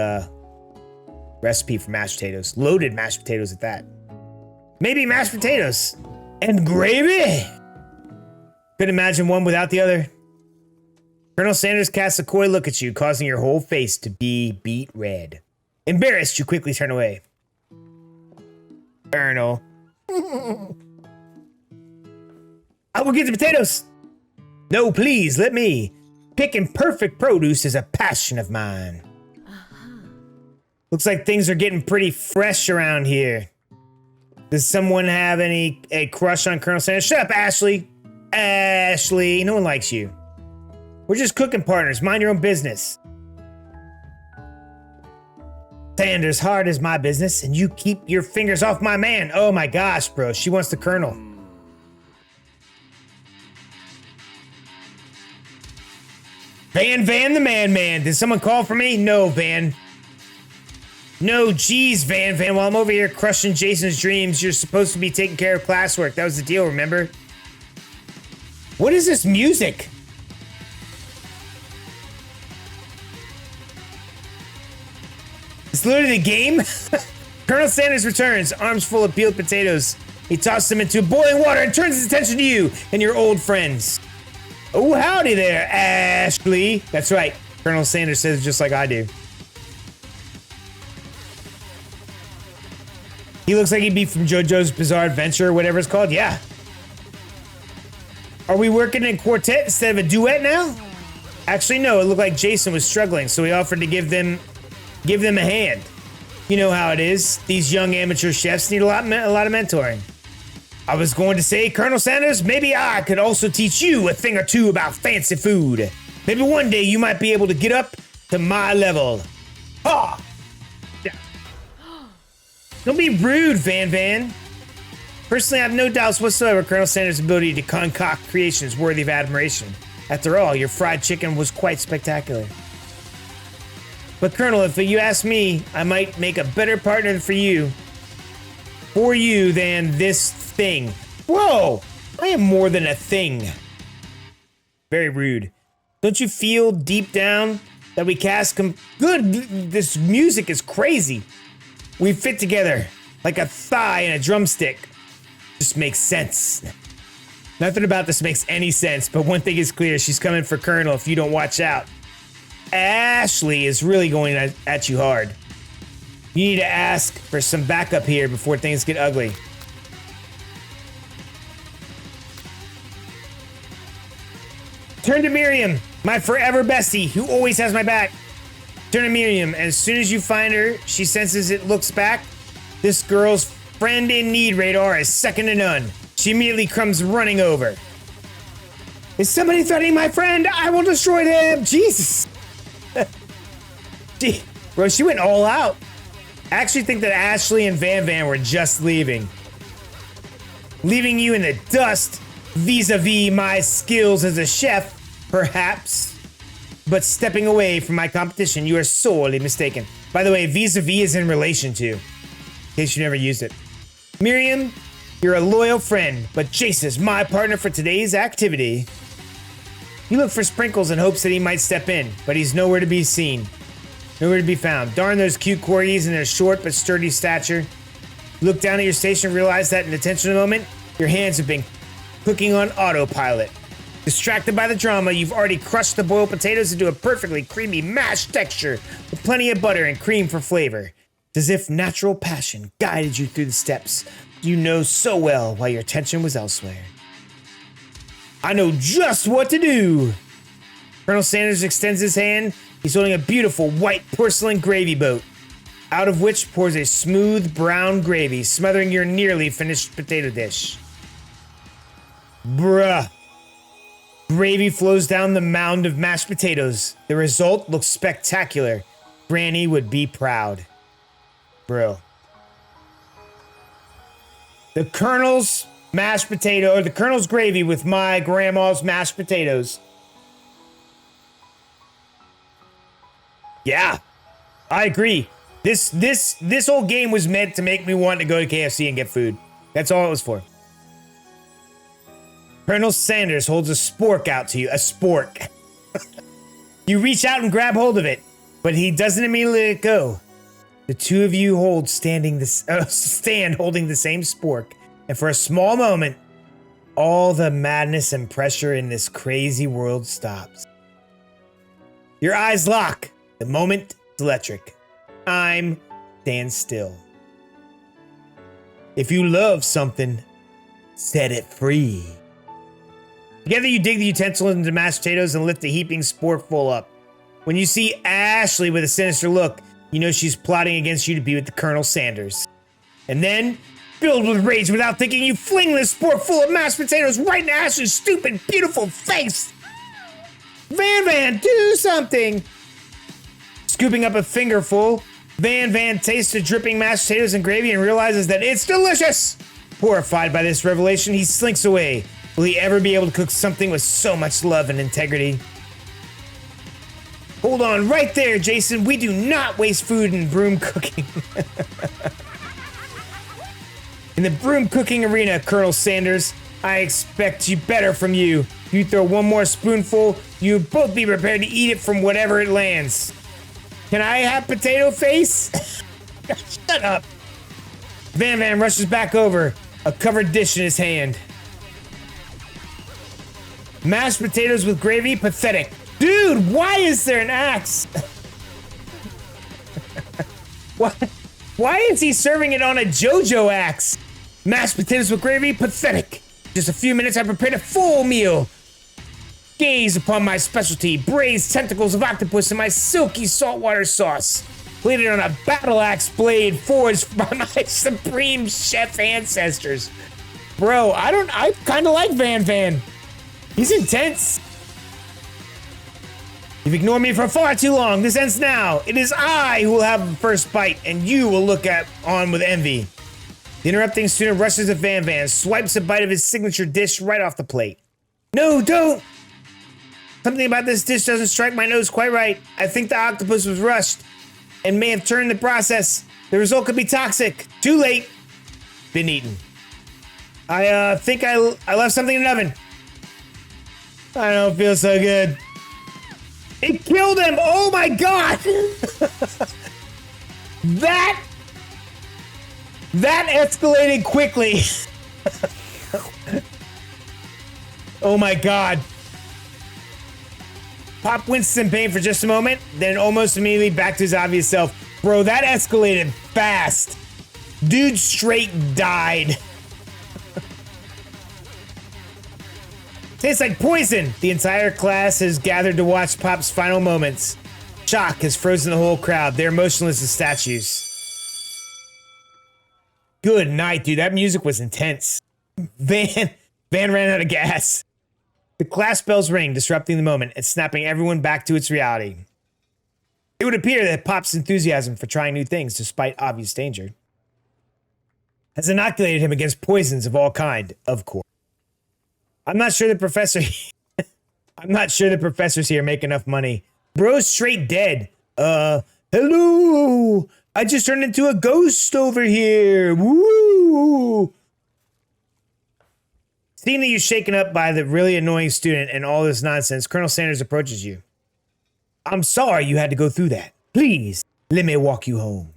recipe for mashed potatoes. Loaded mashed potatoes at that. Maybe mashed potatoes and gravy. Couldn't imagine one without the other. Colonel Sanders casts a coy look at you, causing your whole face to be beet red. Embarrassed, you quickly turn away. Colonel. I will get the potatoes. No, please, let me. Picking perfect produce is a passion of mine. Looks like things are getting pretty fresh around here. Does someone have a crush on Colonel Sanders? Shut up, Ashley. Ashley, no one likes you. We're just cooking partners. Mind your own business. Sanders' heart is my business, and you keep your fingers off my man. Oh my gosh, bro. She wants the Colonel. Van the man. Did someone call for me? No, Van. No, geez, Van. While I'm over here crushing Jason's dreams, you're supposed to be taking care of classwork. That was the deal, remember? What is this music? It's literally the game. Colonel Sanders returns, arms full of peeled potatoes. He tosses them into boiling water and turns his attention to you and your old friends. Oh, howdy there, Ashley. That's right. Colonel Sanders says just like I do. He looks like he'd be from JoJo's Bizarre Adventure or whatever it's called. Yeah. Are we working in quartet instead of a duet now? Actually, no. It looked like Jason was struggling, so he offered to give them a hand. You know how it is. These young amateur chefs need a lot of mentoring. I was going to say, Colonel Sanders, maybe I could also teach you a thing or two about fancy food. Maybe one day you might be able to get up to my level. Ha! Yeah. Don't be rude, Van. Personally, I have no doubts whatsoever Colonel Sanders' ability to concoct creations worthy of admiration. After all, your fried chicken was quite spectacular. But Colonel, if you ask me, I might make a better partner for you than this thing. Whoa! I am more than a thing. Very rude. Don't you feel deep down that we cast good? This music is crazy. We fit together like a thigh and a drumstick. Just makes sense. Nothing about this makes any sense, but one thing is clear. She's coming for Colonel if you don't watch out. Ashley is really going at you hard. You need to ask for some backup here before things get ugly. Turn to Miriam, my forever bestie, who always has my back. Turn to Miriam. As soon as you find her, she senses it looks back. This girl's friend in need radar is second to none. She immediately comes running over. Is somebody threatening my friend? I will destroy them. Jesus. Bro, she went all out. I actually think that Ashley and Van Van were just leaving. Leaving you in the dust vis-a-vis my skills as a chef, perhaps. But stepping away from my competition, you are sorely mistaken. By the way, vis-a-vis is in relation to, in case you never used it. Miriam, you're a loyal friend, but Jace is my partner for today's activity. You look for Sprinkles in hopes that he might step in, but he's nowhere to be seen. Nowhere to be found. Darn those cute corgis and their short but sturdy stature. You look down at your station and realize that in the tension of the moment, your hands have been cooking on autopilot. Distracted by the drama, you've already crushed the boiled potatoes into a perfectly creamy mashed texture with plenty of butter and cream for flavor. It's as if natural passion guided you through the steps you know so well while your attention was elsewhere. I know just what to do. Colonel Sanders extends his hand. He's holding a beautiful white porcelain gravy boat, out of which pours a smooth brown gravy, smothering your nearly finished potato dish. Bruh. Gravy flows down the mound of mashed potatoes. The result looks spectacular. Granny would be proud. Bro. The Colonel's mashed potato, or the Colonel's gravy with my grandma's mashed potatoes. Yeah, I agree. This whole game was meant to make me want to go to KFC and get food. That's all it was for. Colonel Sanders holds a spork out to you. A spork. You reach out and grab hold of it, but he doesn't immediately let it go. The two of you stand holding the same spork, and for a small moment, all the madness and pressure in this crazy world stops. Your eyes lock. The moment is electric. Time stands still. If you love something, set it free. Together you dig the utensil into the mashed potatoes and lift the heaping sporkful up. When you see Ashley with a sinister look, you know she's plotting against you to be with the Colonel Sanders. And then, filled with rage without thinking, you fling this sporkful of mashed potatoes right in Ashley's stupid, beautiful face. Van Van, do something! Scooping up a fingerful, Van Van tastes the dripping mashed potatoes and gravy and realizes that it's delicious! Horrified by this revelation, he slinks away. Will he ever be able to cook something with so much love and integrity? Hold on right there, Jason. We do not waste food in broom cooking. In the broom cooking arena, Colonel Sanders, I expect better from you. If you throw one more spoonful, you both be prepared to eat it from whatever it lands. Can I have potato face? Shut up. Van Van rushes back over, a covered dish in his hand. Mashed potatoes with gravy? Pathetic. Dude, why is there an axe? Why is he serving it on a JoJo axe? Mashed potatoes with gravy? Pathetic. Just a few minutes, I prepared a full meal. Gaze upon my specialty, braised tentacles of octopus in my silky saltwater sauce. Plated on a battle axe blade forged by my supreme chef ancestors. Bro, I kind of like Van Van. He's intense. You've ignored me for far too long. This ends now. It is I who will have the first bite, and you will look on with envy. The interrupting student rushes at Van Van, swipes a bite of his signature dish right off the plate. No, don't! Something about this dish doesn't strike my nose quite right. I think the octopus was rushed and may have turned the process. The result could be toxic. Too late. Been eaten. I think I left something in the oven. I don't feel so good. It killed him! Oh my god! That escalated quickly. Oh my god. Pop winces in pain for just a moment, then almost immediately back to his obvious self. Bro, that escalated fast. Dude straight died. Tastes like poison. The entire class has gathered to watch Pop's final moments. Shock has frozen the whole crowd. They're motionless as statues. Good night, dude. That music was intense. Van ran out of gas. The class bells ring, disrupting the moment and snapping everyone back to its reality. It would appear that Pop's enthusiasm for trying new things, despite obvious danger, has inoculated him against poisons of all kind, of course. I'm not sure the professors here make enough money. Bro's straight dead. Hello! I just turned into a ghost over here. Woo! Seeing that you're shaken up by the really annoying student and all this nonsense, Colonel Sanders approaches you. I'm sorry you had to go through that. Please, let me walk you home.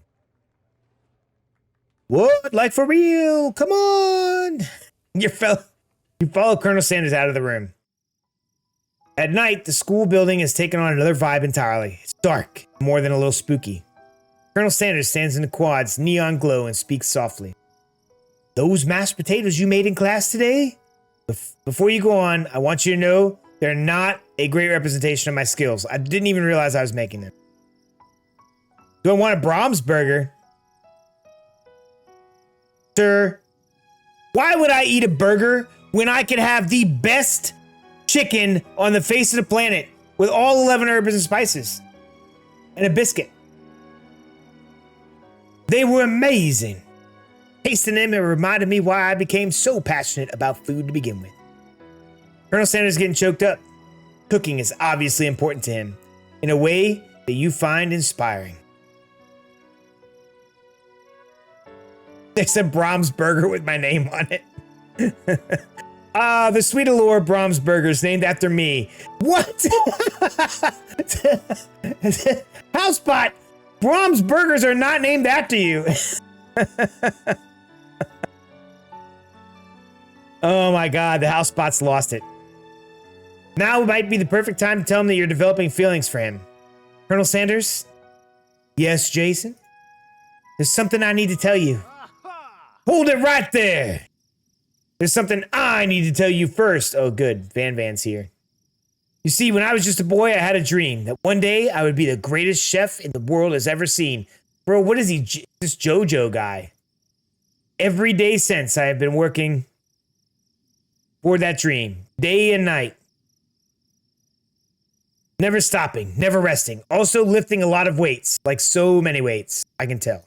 What? Like for real? Come on! You follow Colonel Sanders out of the room. At night, the school building has taken on another vibe entirely. It's dark, more than a little spooky. Colonel Sanders stands in the quad's neon glow and speaks softly. Those mashed potatoes you made in class today? Before you go on, I want you to know they're not a great representation of my skills. I didn't even realize I was making them. Do I want a Brahms burger? Sir, why would I eat a burger when I could have the best chicken on the face of the planet with all 11 herbs and spices and a biscuit? They were amazing. Tasting them, it reminded me why I became so passionate about food to begin with. Colonel Sanders is getting choked up. Cooking is obviously important to him in a way that you find inspiring. There's a Brahms burger with my name on it. The Sweet Allure Brahms burgers named after me. What? Housepot, Brahms burgers are not named after you. Oh my god, the Housepot's lost it. Now might be the perfect time to tell him that you're developing feelings for him. Colonel Sanders? Yes, Jason? There's something I need to tell you. Hold it right there! There's something I need to tell you first. Oh, good. Van's here. You see, when I was just a boy, I had a dream that one day I would be the greatest chef in the world has ever seen. Bro, what is he? This JoJo guy. Every day since, I have been working for that dream. Day and night. Never stopping. Never resting. Also lifting a lot of weights. Like so many weights. I can tell.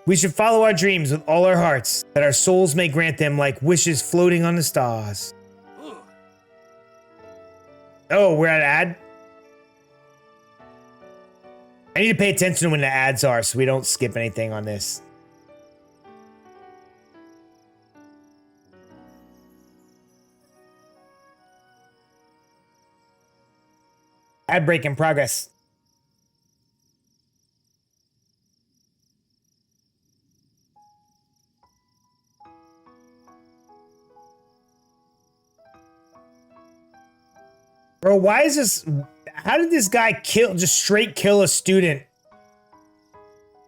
We should follow our dreams with all our hearts, that our souls may grant them like wishes floating on the stars. Oh, we're at ad? I need to pay attention to when the ads are so we don't skip anything on this. Ad break in progress. Bro, why is this? How did this guy just straight kill a student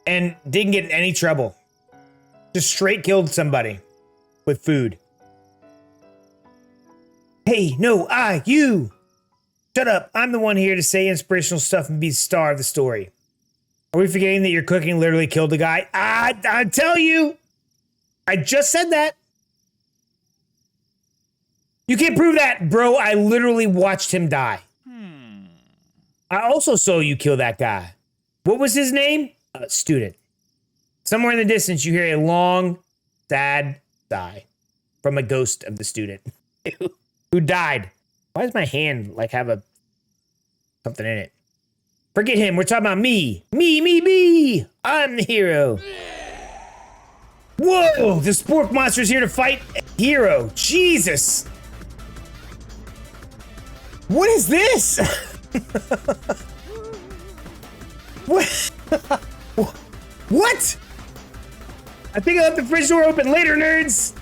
and didn't get in any trouble? Just straight killed somebody with food. Hey, no, you. Shut up. I'm the one here to say inspirational stuff and be the star of the story. Are we forgetting that your cooking literally killed the guy? I tell you. I just said that. You can't prove that, bro. I literally watched him die. I also saw you kill that guy. What was his name? Student. Somewhere in the distance, you hear a long, sad sigh from a ghost of the student who died. Why does my hand like have something in it? Forget him. We're talking about me. Me. I'm the hero. Whoa! The spork monster's here to fight a hero. Jesus. What is this? What? What? I think I left the fridge door open. Later, nerds.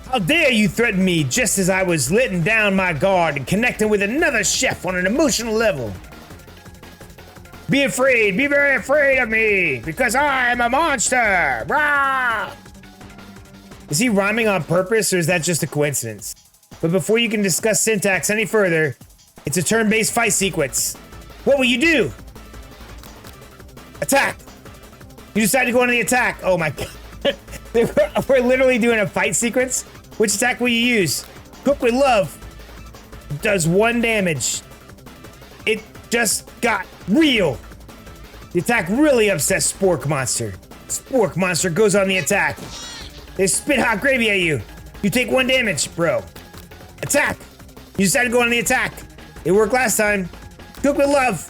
How dare you threaten me just as I was letting down my guard and connecting with another chef on an emotional level. Be afraid, be very afraid of me, because I am a monster! Rah! Is he rhyming on purpose, or is that just a coincidence? But before you can discuss syntax any further, it's a turn-based fight sequence. What will you do? Attack! You decide to go on the attack. Oh my god. We're literally doing a fight sequence? Which attack will you use? Cook with love. Does 1 damage. It just got real. The attack really upsets Spork Monster. Spork Monster goes on the attack. They spit hot gravy at you. You take 1 damage, bro. Attack. You decide to go on the attack. It worked last time. Cook with love.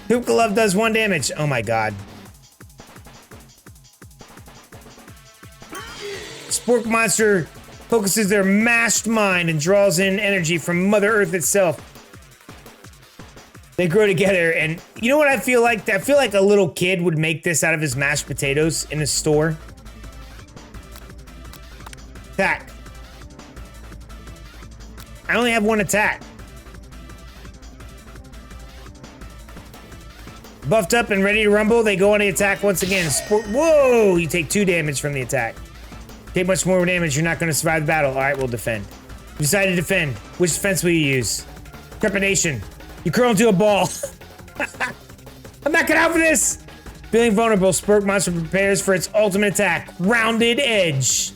Cook with love does 1 damage. Oh my god. Spork Monster focuses their mashed mind and draws in energy from Mother Earth itself. They grow together, and you know what I feel like? I feel like a little kid would make this out of his mashed potatoes in a store. Attack. I only have 1 attack. Buffed up and ready to rumble, they go on the attack once again. Whoa! You take 2 damage from the attack. Take much more damage, you're not going to survive the battle. Alright, we'll defend. You decide to defend. Which defense will you use? Trepidation. You curl into a ball. I'm not cut out for this! Feeling vulnerable, Spork Monster prepares for its ultimate attack. Rounded Edge.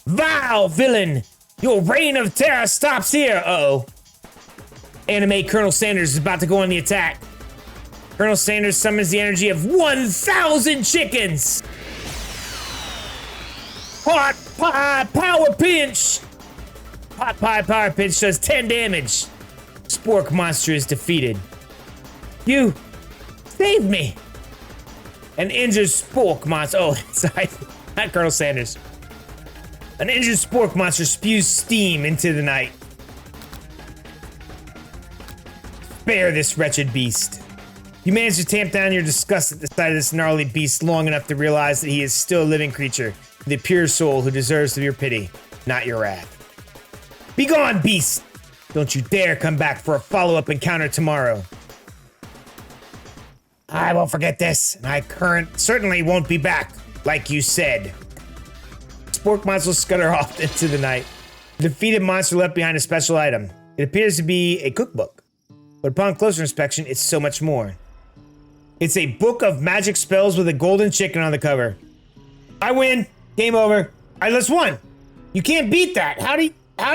Vile villain! Your reign of terror stops here! Uh-oh. Anime Colonel Sanders is about to go on the attack. Colonel Sanders summons the energy of 1,000 chickens! Pot Pie Power Pinch! Pot Pie Power Pinch does 10 damage. Spork Monster is defeated. You saved me! An injured Spork Monster. Oh, sorry. Not Colonel Sanders. An injured Spork Monster spews steam into the night. Spare this wretched beast. You manage to tamp down your disgust at the sight of this gnarly beast long enough to realize that he is still a living creature, the pure soul who deserves your pity, not your wrath. Be gone, beast! Don't you dare come back for a follow-up encounter tomorrow. I won't forget this, and I certainly won't be back, like you said. Spork Monster scutter off into the night. The defeated monster left behind a special item. It appears to be a cookbook, but upon closer inspection, it's so much more. It's a book of magic spells with a golden chicken on the cover. I win. Game over. I just won. You can't beat that. How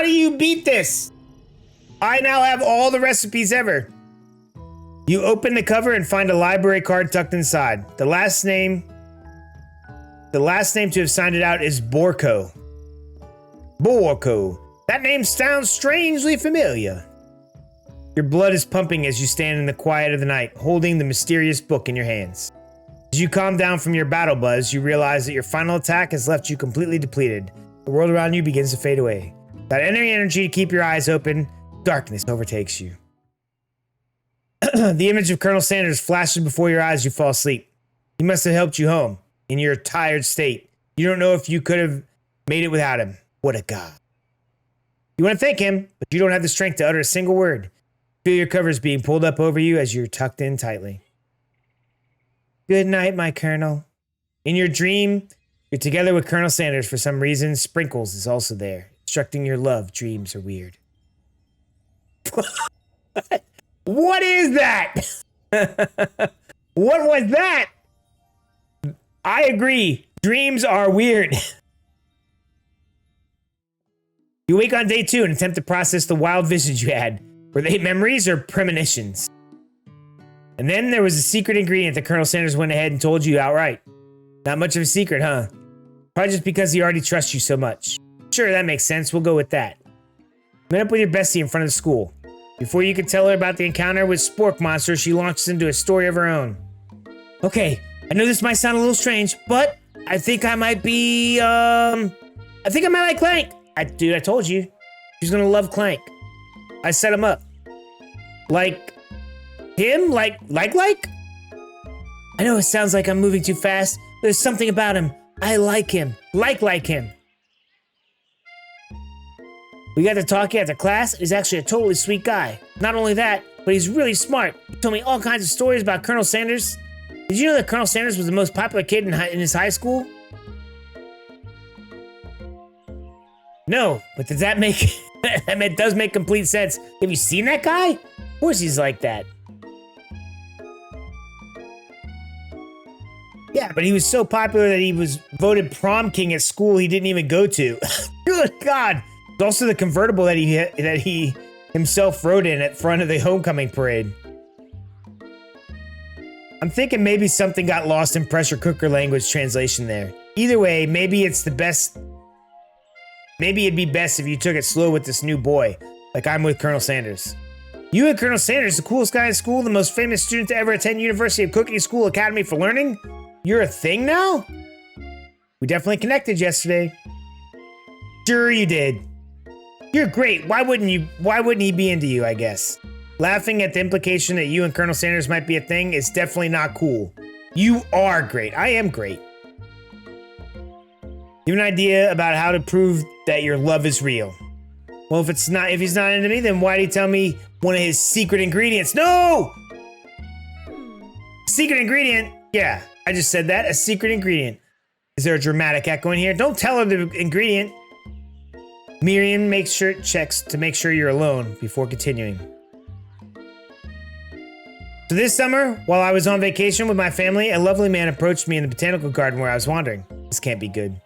do you beat this? I now have all the recipes ever. You open the cover and find a library card tucked inside. The last name to have signed it out is Borko. Borko. That name sounds strangely familiar. Your blood is pumping as you stand in the quiet of the night, holding the mysterious book in your hands. As you calm down from your battle buzz, you realize that your final attack has left you completely depleted. The world around you begins to fade away. Without any energy to keep your eyes open, darkness overtakes you. The image of Colonel Sanders flashes before your eyes as you fall asleep. He must have helped you home, in your tired state. You don't know if you could have made it without him. What a god. You want to thank him, but you don't have the strength to utter a single word. Feel your covers being pulled up over you as you're tucked in tightly. Good night, my Colonel. In your dream, you're together with Colonel Sanders for some reason. Sprinkles is also there, instructing your love dreams are weird. What is that? What was that? I agree. Dreams are weird. You wake on day 2 and attempt to process the wild visions you had. Were they memories or premonitions? And then there was a secret ingredient that Colonel Sanders went ahead and told you outright. Not much of a secret, huh? Probably just because he already trusts you so much. Sure, that makes sense. We'll go with that. Met up with your bestie in front of the school. Before you could tell her about the encounter with Spork Monster, she launches into a story of her own. Okay, I know this might sound a little strange, but I think I might be, I think I might like Clank. Dude, I told you. She's gonna love Clank. I set him up. Like him? Like? I know it sounds like I'm moving too fast. There's something about him. I like him. Like him. We got to talking after class. He's actually a totally sweet guy. Not only that, but he's really smart. He told me all kinds of stories about Colonel Sanders. Did you know that Colonel Sanders was the most popular kid in his high school? No, but does that make... It does make complete sense. Have you seen that guy? Of course he's like that. Yeah, but he was so popular that he was voted prom king at school he didn't even go to. Good God. It's also the convertible that he himself rode in at front of the homecoming parade. I'm thinking maybe something got lost in pressure cooker language translation there. Either way, maybe it's the best... Maybe it'd be best if you took it slow with this new boy, like I'm with Colonel Sanders. You and Colonel Sanders, the coolest guy in school, the most famous student to ever attend University of Cooking School Academy for Learning? You're a thing now? We definitely connected yesterday. Sure you did. You're great. Why wouldn't he be into you, I guess? Laughing at the implication that you and Colonel Sanders might be a thing is definitely not cool. You are great. I am great. You have an idea about how to prove that your love is real. Well, if he's not into me, then why'd he tell me one of his secret ingredients? No! Secret ingredient? Yeah, I just said that. A secret ingredient. Is there a dramatic echo in here? Don't tell her the ingredient. Miriam checks to make sure you're alone before continuing. So this summer, while I was on vacation with my family, a lovely man approached me in the botanical garden where I was wandering. This can't be good.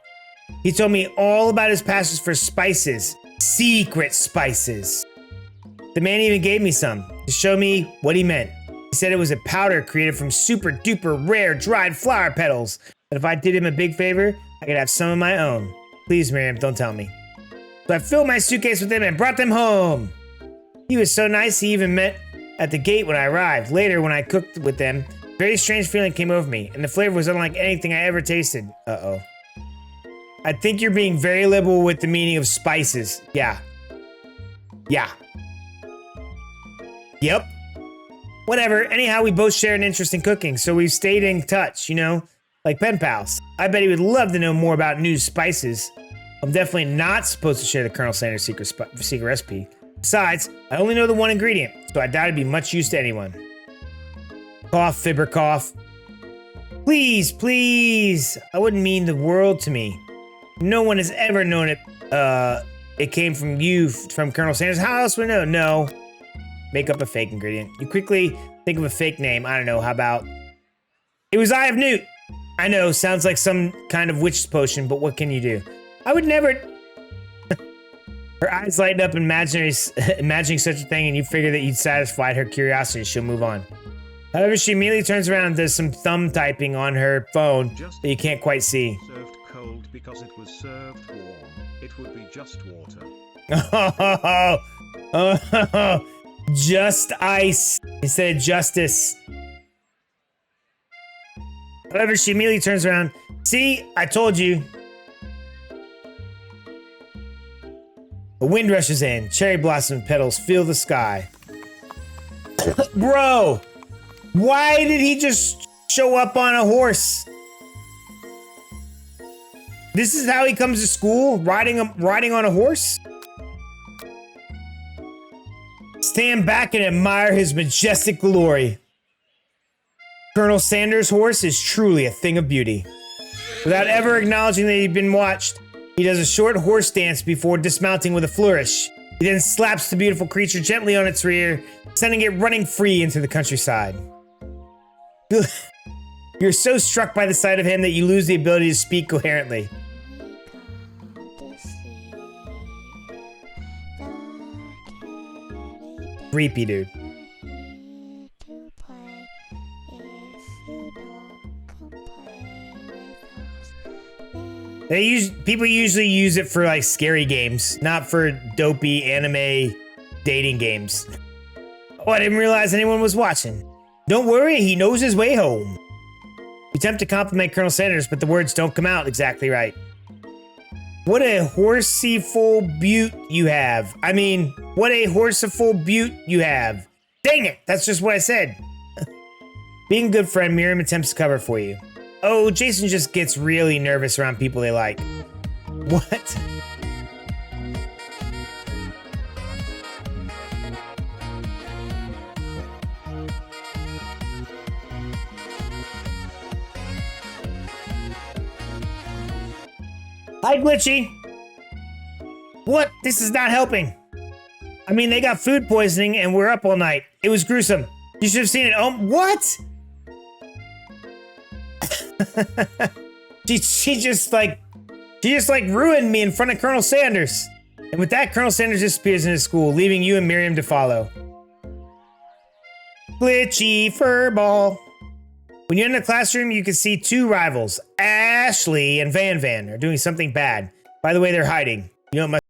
He told me all about his passions for spices. Secret spices. The man even gave me some to show me what he meant. He said it was a powder created from super duper rare dried flower petals. But if I did him a big favor, I could have some of my own. Please, Miriam, don't tell me. So I filled my suitcase with them and brought them home. He was so nice, he even met at the gate when I arrived. Later, when I cooked with them, a very strange feeling came over me, and the flavor was unlike anything I ever tasted. Uh-oh. I think you're being very liberal with the meaning of spices. Yeah. Yeah. Yep. Whatever. Anyhow, we both share an interest in cooking, so we've stayed in touch, you know? Like pen pals. I bet he would love to know more about new spices. I'm definitely not supposed to share the Colonel Sanders secret recipe. Besides, I only know the one ingredient, so I doubt it'd be much use to anyone. Cough, fibber, cough. Please, please. I wouldn't mean the world to me. No one has ever known it came from you, from Colonel Sanders. How else would we know? No. Make up a fake ingredient. You quickly think of a fake name. I don't know, how about... It was Eye of Newt. I know, sounds like some kind of witch's potion, but what can you do? I would never... Her eyes lighten up imagining such a thing, and you figure that you'd satisfied her curiosity. She'll move on. However, she immediately turns around and does some thumb typing on her phone that you can't quite see. Served cold because it was served warm. It would be just water. Oh, just ice instead of justice. However, she immediately turns around. See, I told you. A wind rushes in. Cherry blossom petals fill the sky. Bro, why did he just show up on a horse? This is how he comes to school, riding on a horse? Stand back and admire his majestic glory. Colonel Sanders' horse is truly a thing of beauty. Without ever acknowledging that he'd been watched, he does a short horse dance before dismounting with a flourish. He then slaps the beautiful creature gently on its rear, sending it running free into the countryside. You're so struck by the sight of him that you lose the ability to speak coherently. Creepy, dude. People usually use it for like scary games, not for dopey anime dating games. Oh, I didn't realize anyone was watching. Don't worry, he knows his way home. You attempt to compliment Colonel Sanders, but the words don't come out exactly right. What a horseyful butte you have. I mean, what a horseyful butte you have. Dang it! That's just what I said. Being a good friend, Miriam attempts to cover for you. Oh, Jason just gets really nervous around people they like. What? Hi, Glitchy. What? This is not helping. I mean, they got food poisoning and we're up all night. It was gruesome. You should have seen it. Oh, what? she just ruined me in front of Colonel Sanders. And with that, Colonel Sanders disappears into school, leaving you and Miriam to follow. Glitchy furball. When you're in the classroom, you can see two rivals, Ashley and Van Van, are doing something bad. By the way, they're hiding. You know what must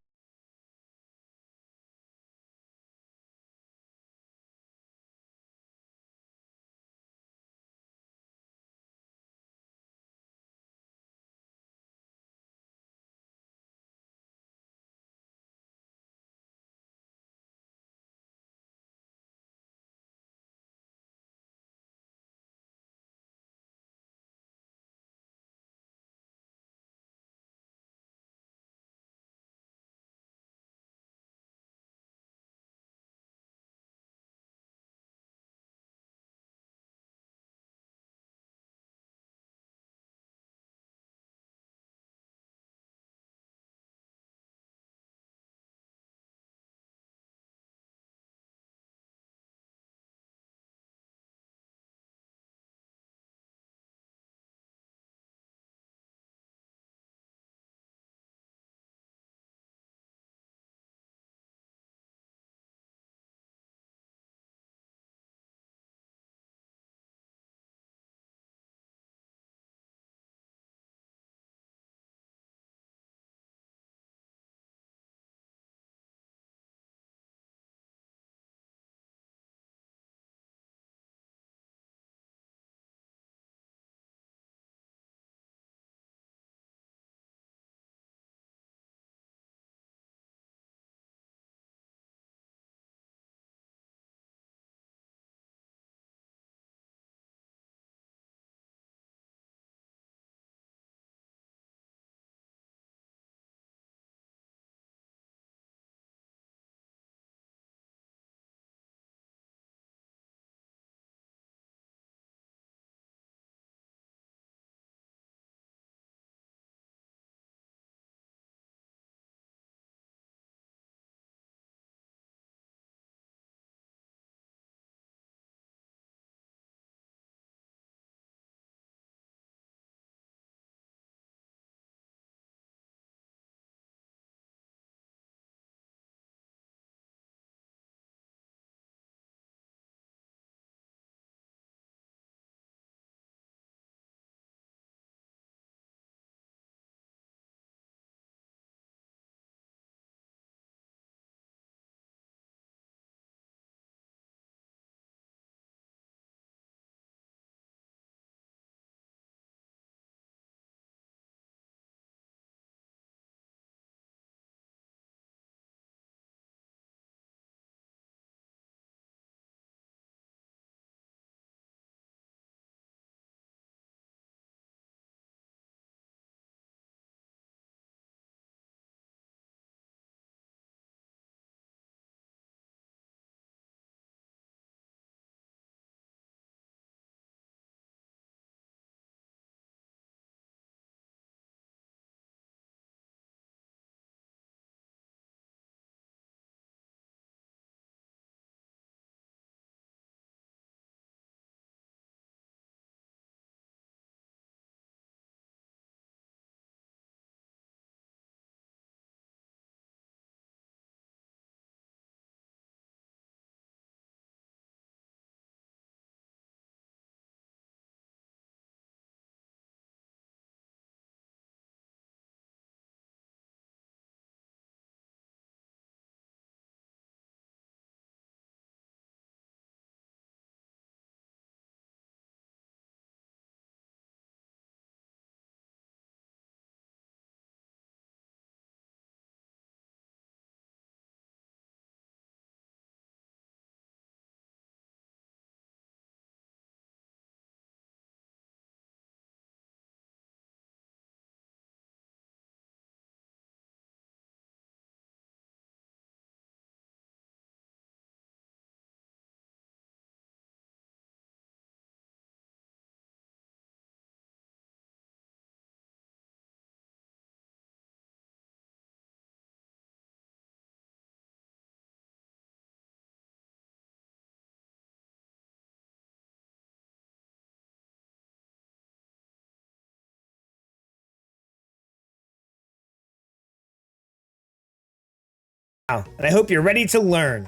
and I hope you're ready to learn.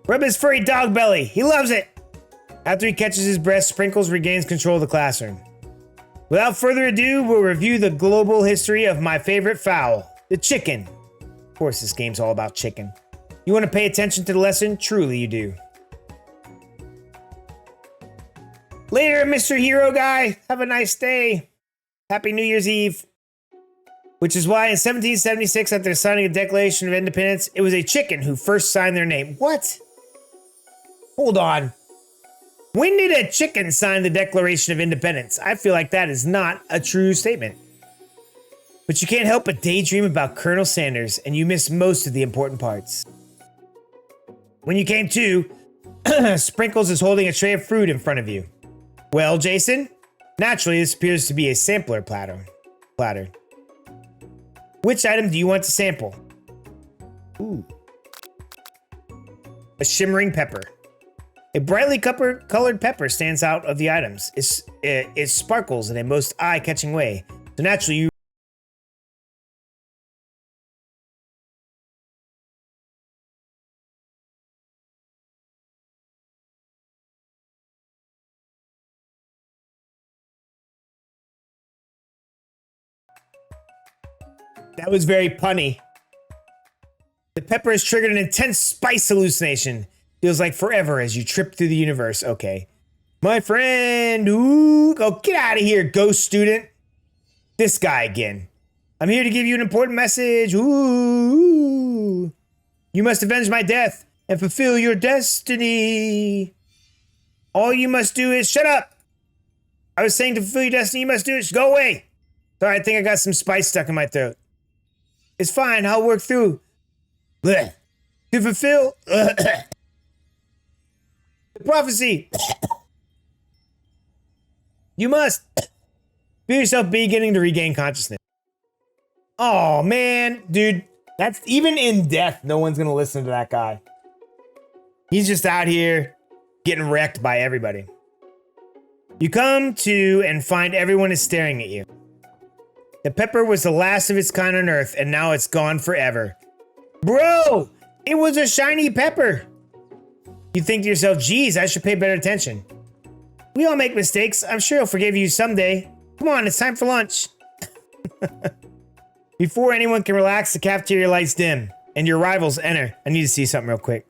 Rub his furry dog belly. He loves it. After he catches his breath, Sprinkles regains control of the classroom. Without further ado, we'll review the global history of my favorite fowl, the chicken. Of course, this game's all about chicken. You want to pay attention to the lesson? Truly you do. Later, Mr. Hero Guy. Have a nice day. Happy New Year's Eve. Which is why in 1776, after signing the Declaration of Independence, it was a chicken who first signed their name. What? Hold on. When did a chicken sign the Declaration of Independence? I feel like that is not a true statement. But you can't help but daydream about Colonel Sanders, and you miss most of the important parts. When you came to, Sprinkles is holding a tray of fruit in front of you. Well, Jason, naturally this appears to be a sampler platter. Which item do you want to sample? Ooh. A shimmering pepper. A brightly colored pepper stands out of the items. It sparkles in a most eye-catching way. So naturally you... That was very punny. The pepper has triggered an intense spice hallucination. Feels like forever as you trip through the universe. Okay. My friend. Ooh. Oh, get out of here, ghost student. This guy again. I'm here to give you an important message. Ooh. You must avenge my death and fulfill your destiny. All you must do is shut up. I was saying to fulfill your destiny, you must do is go away. Sorry, I think I got some spice stuck in my throat. It's fine. I'll work through. Blech. To fulfill the prophecy. You must feel yourself beginning to regain consciousness. Oh, man. Dude, that's even in death, no one's going to listen to that guy. He's just out here getting wrecked by everybody. You come to and find everyone is staring at you. The pepper was the last of its kind on Earth, and now it's gone forever. Bro, it was a shiny pepper. You think to yourself, geez, I should pay better attention. We all make mistakes. I'm sure he'll forgive you someday. Come on, it's time for lunch. Before anyone can relax, the cafeteria lights dim, and your rivals enter. I need to see something real quick.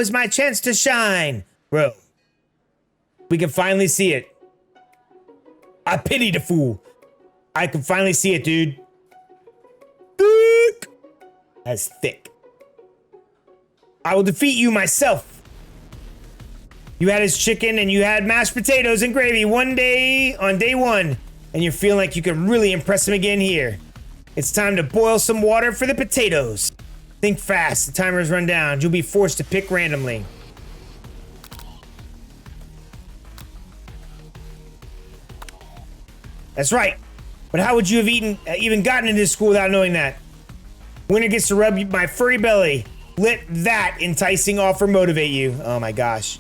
is my chance to shine. Bro, we can finally see it. I pity the fool. I can finally see it, dude. Thick. That's thick. I will defeat you myself. You had his chicken and you had mashed potatoes and gravy one day on day one, and you're feeling like you can really impress him again here. It's time to boil some water for the potatoes. Think fast, the timer has run down. You'll be forced to pick randomly. That's right. But how would you have even gotten into school without knowing that? Winner gets to rub my furry belly. Let that enticing offer motivate you. Oh my gosh.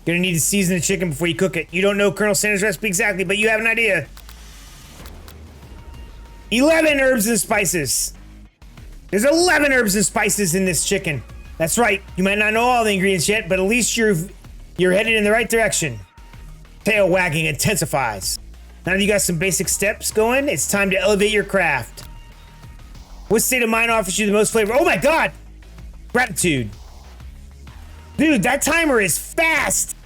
Gonna need to season the chicken before you cook it. You don't know Colonel Sanders' recipe exactly, but you have an idea. 11 herbs and spices. There's 11 herbs and spices in this chicken. That's right. You might not know all the ingredients yet, but at least you're headed in the right direction. Tail wagging intensifies. Now that you got some basic steps going, it's time to elevate your craft. What state of mind offers you the most flavor? Oh my god! Gratitude. Dude, that timer is fast!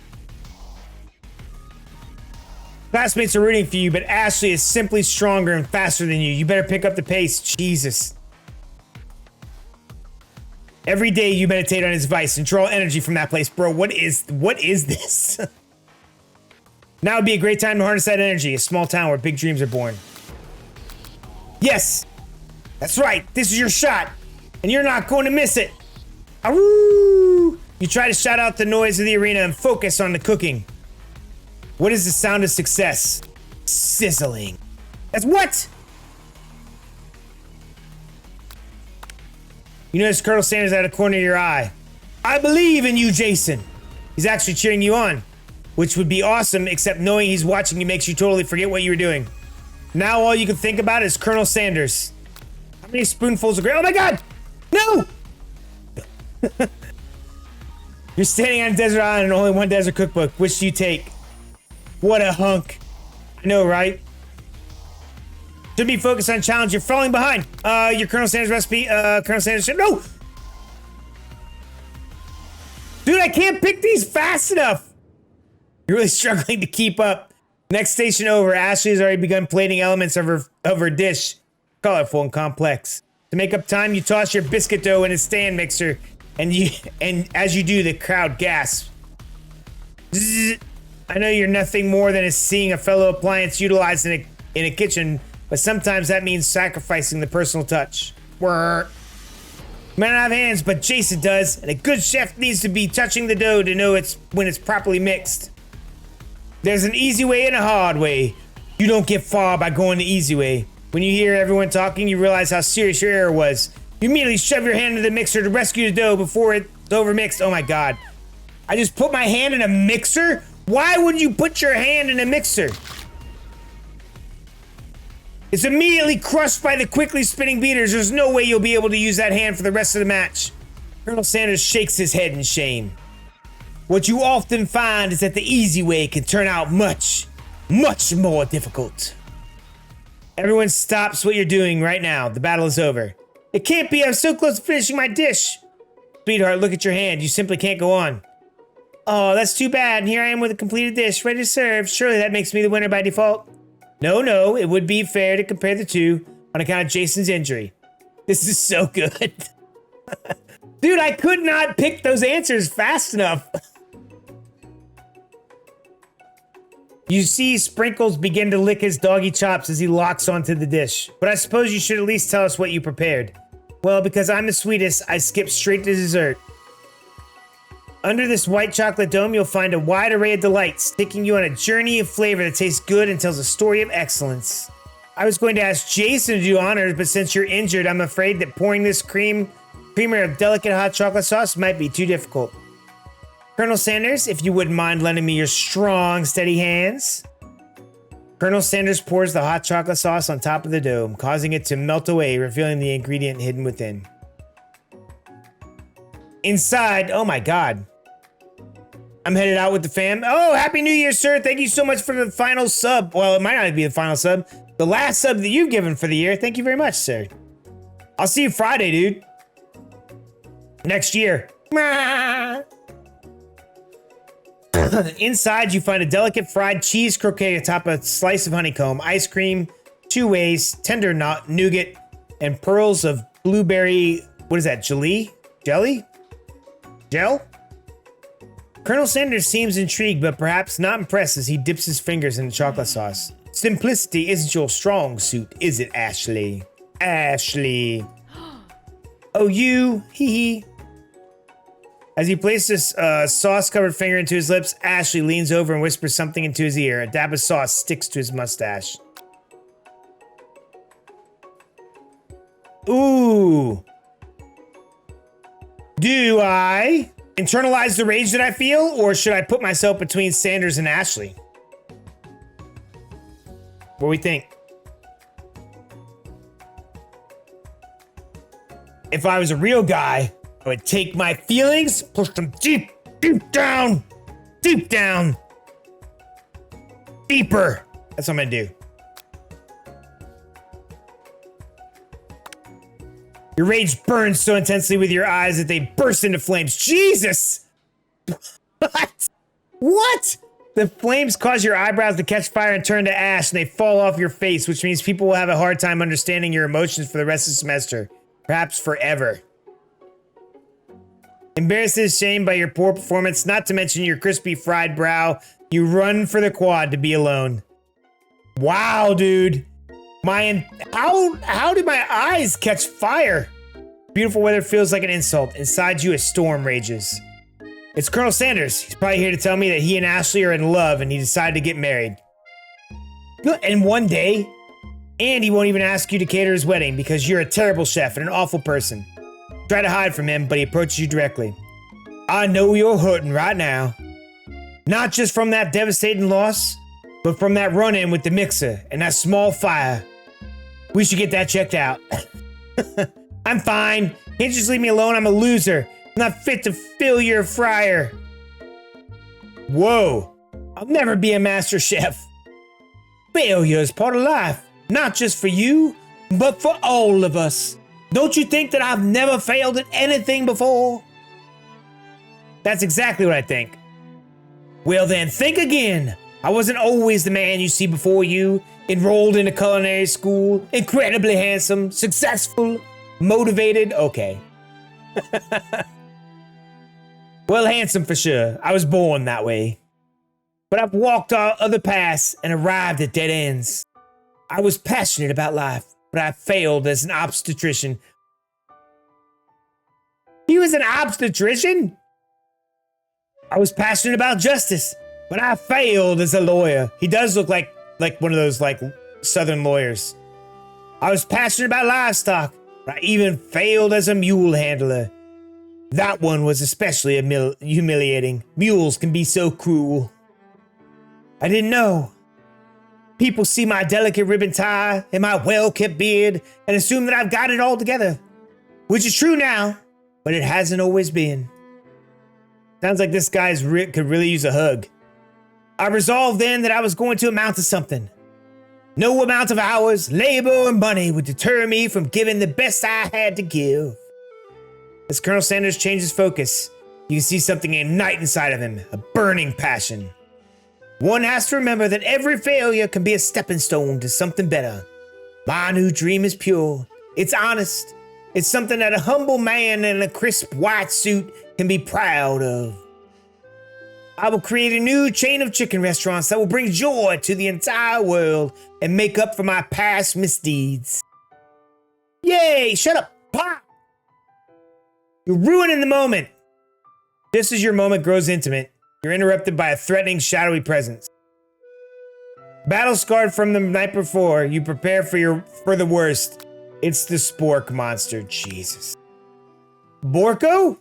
Classmates are rooting for you, but Ashley is simply stronger and faster than you. You better pick up the pace. Jesus. Every day you meditate on his advice and draw energy from that place. Bro, what is this? Now would be a great time to harness that energy. A small town where big dreams are born. Yes! That's right, this is your shot, and you're not going to miss it. Aroo! You try to shout out the noise of the arena and focus on the cooking. What is the sound of success? Sizzling. That's what? You notice Colonel Sanders out of the corner of your eye. I believe in you, Jason. He's actually cheering you on, which would be awesome, except knowing he's watching you makes you totally forget what you were doing. Now all you can think about is Colonel Sanders. How many spoonfuls of gravy? Oh my god! No! You're standing on a desert island and only one desert cookbook. Which do you take? What a hunk. I know, right? Should be focused on challenge. You're falling behind. Your Colonel Sanders recipe. Colonel Sanders. No! Dude, I can't pick these fast enough. You're really struggling to keep up. Next station over, Ashley has already begun plating elements of her dish. Colorful and complex. To make up time, you toss your biscuit dough in a stand mixer, and as you do, the crowd gasps. Zzz. I know you're nothing more than seeing a fellow appliance utilized in a kitchen, but sometimes that means sacrificing the personal touch. Whir. You might not have hands, but Jason does, and a good chef needs to be touching the dough to know when it's properly mixed. There's an easy way and a hard way. You don't get far by going the easy way. When you hear everyone talking, you realize how serious your error was. You immediately shove your hand into the mixer to rescue the dough before it's overmixed. Oh my god. I just put my hand in a mixer? Why would you put your hand in a mixer? It's immediately crushed by the quickly spinning beaters. There's no way you'll be able to use that hand for the rest of the match. Colonel Sanders shakes his head in shame. What you often find is that the easy way can turn out much, much more difficult. Everyone stops what you're doing right now. The battle is over. It can't be. I'm so close to finishing my dish. Sweetheart, look at your hand. You simply can't go on. Oh, that's too bad. And here I am with a completed dish, ready to serve. Surely that makes me the winner by default. No, it would be fair to compare the two on account of Jason's injury. This is so good. Dude, I could not pick those answers fast enough. You see Sprinkles begin to lick his doggy chops as he locks onto the dish. But I suppose you should at least tell us what you prepared. Well, because I'm the sweetest, I skip straight to dessert. Under this white chocolate dome, you'll find a wide array of delights, taking you on a journey of flavor that tastes good and tells a story of excellence. I was going to ask Jason to do honors, but since you're injured, I'm afraid that pouring this creamer of delicate hot chocolate sauce might be too difficult. Colonel Sanders, if you wouldn't mind lending me your strong, steady hands. Colonel Sanders pours the hot chocolate sauce on top of the dome, causing it to melt away, revealing the ingredient hidden within. Inside, oh my god. I'm headed out with the fam. Oh, Happy New Year, sir. Thank you so much for the final sub. Well, it might not be the final sub. The last sub that you've given for the year. Thank you very much, sir. I'll see you Friday, dude. Next year. Inside, you find a delicate fried cheese croquette atop a slice of honeycomb, ice cream, 2 ways, tender nougat, and pearls of blueberry. What is that? Jelly? Gel? Colonel Sanders seems intrigued, but perhaps not impressed as he dips his fingers in the chocolate sauce. Simplicity isn't your strong suit, is it, Ashley? Ashley. Oh, you. Hee hee. As he places a sauce-covered finger into his lips, Ashley leans over and whispers something into his ear. A dab of sauce sticks to his mustache. Ooh. Do I internalize the rage that I feel, or should I put myself between Sanders and Ashley? What do we think? If I was a real guy, I would take my feelings, push them deep down, deeper. That's what I'm gonna do. Your rage burns so intensely with your eyes that they burst into flames. Jesus! What? What? The flames cause your eyebrows to catch fire and turn to ash, and they fall off your face, which means people will have a hard time understanding your emotions for the rest of the semester. Perhaps forever. Embarrassed and shamed by your poor performance, not to mention your crispy fried brow, you run for the quad to be alone. Wow, dude. How did my eyes catch fire? Beautiful weather feels like an insult. Inside you, a storm rages. It's Colonel Sanders. He's probably here to tell me that he and Ashley are in love and he decided to get married. And one day, and he won't even ask you to cater his wedding because you're a terrible chef and an awful person. Try to hide from him, but he approaches you directly. I know you're hurting right now. Not just from that devastating loss, but from that run-in with the mixer and that small fire. We should get that checked out. I'm fine. Can't you just leave me alone? I'm a loser. I'm not fit to fill your fryer. Whoa. I'll never be a master chef. Failure is part of life. Not just for you, but for all of us. Don't you think that I've never failed at anything before? That's exactly what I think. Well then, think again. I wasn't always the man you see before you, enrolled in a culinary school, incredibly handsome, successful, motivated. Okay. Well, handsome for sure. I was born that way. But I've walked all other paths and arrived at dead ends. I was passionate about life, but I failed as an obstetrician. He was an obstetrician? I was passionate about justice, but I failed as a lawyer. He does look like one of those Southern lawyers. I was passionate about livestock, but I even failed as a mule handler. That one was especially humiliating. Mules can be so cruel. I didn't know. People see my delicate ribbon tie and my well-kept beard and assume that I've got it all together. Which is true now, but it hasn't always been. Sounds like this guy could really use a hug. I resolved then that I was going to amount to something. No amount of hours, labor, or money would deter me from giving the best I had to give. As Colonel Sanders changes focus, you can see something ignite inside of him, a burning passion. One has to remember that every failure can be a stepping stone to something better. My new dream is pure. It's honest. It's something that a humble man in a crisp white suit can be proud of. I will create a new chain of chicken restaurants that will bring joy to the entire world and make up for my past misdeeds. Yay! Shut up! Pop! You're ruining the moment. Just as your moment grows intimate, you're interrupted by a threatening, shadowy presence. Battle scarred from the night before, you prepare for the worst. It's the Spork monster. Jesus. Borko?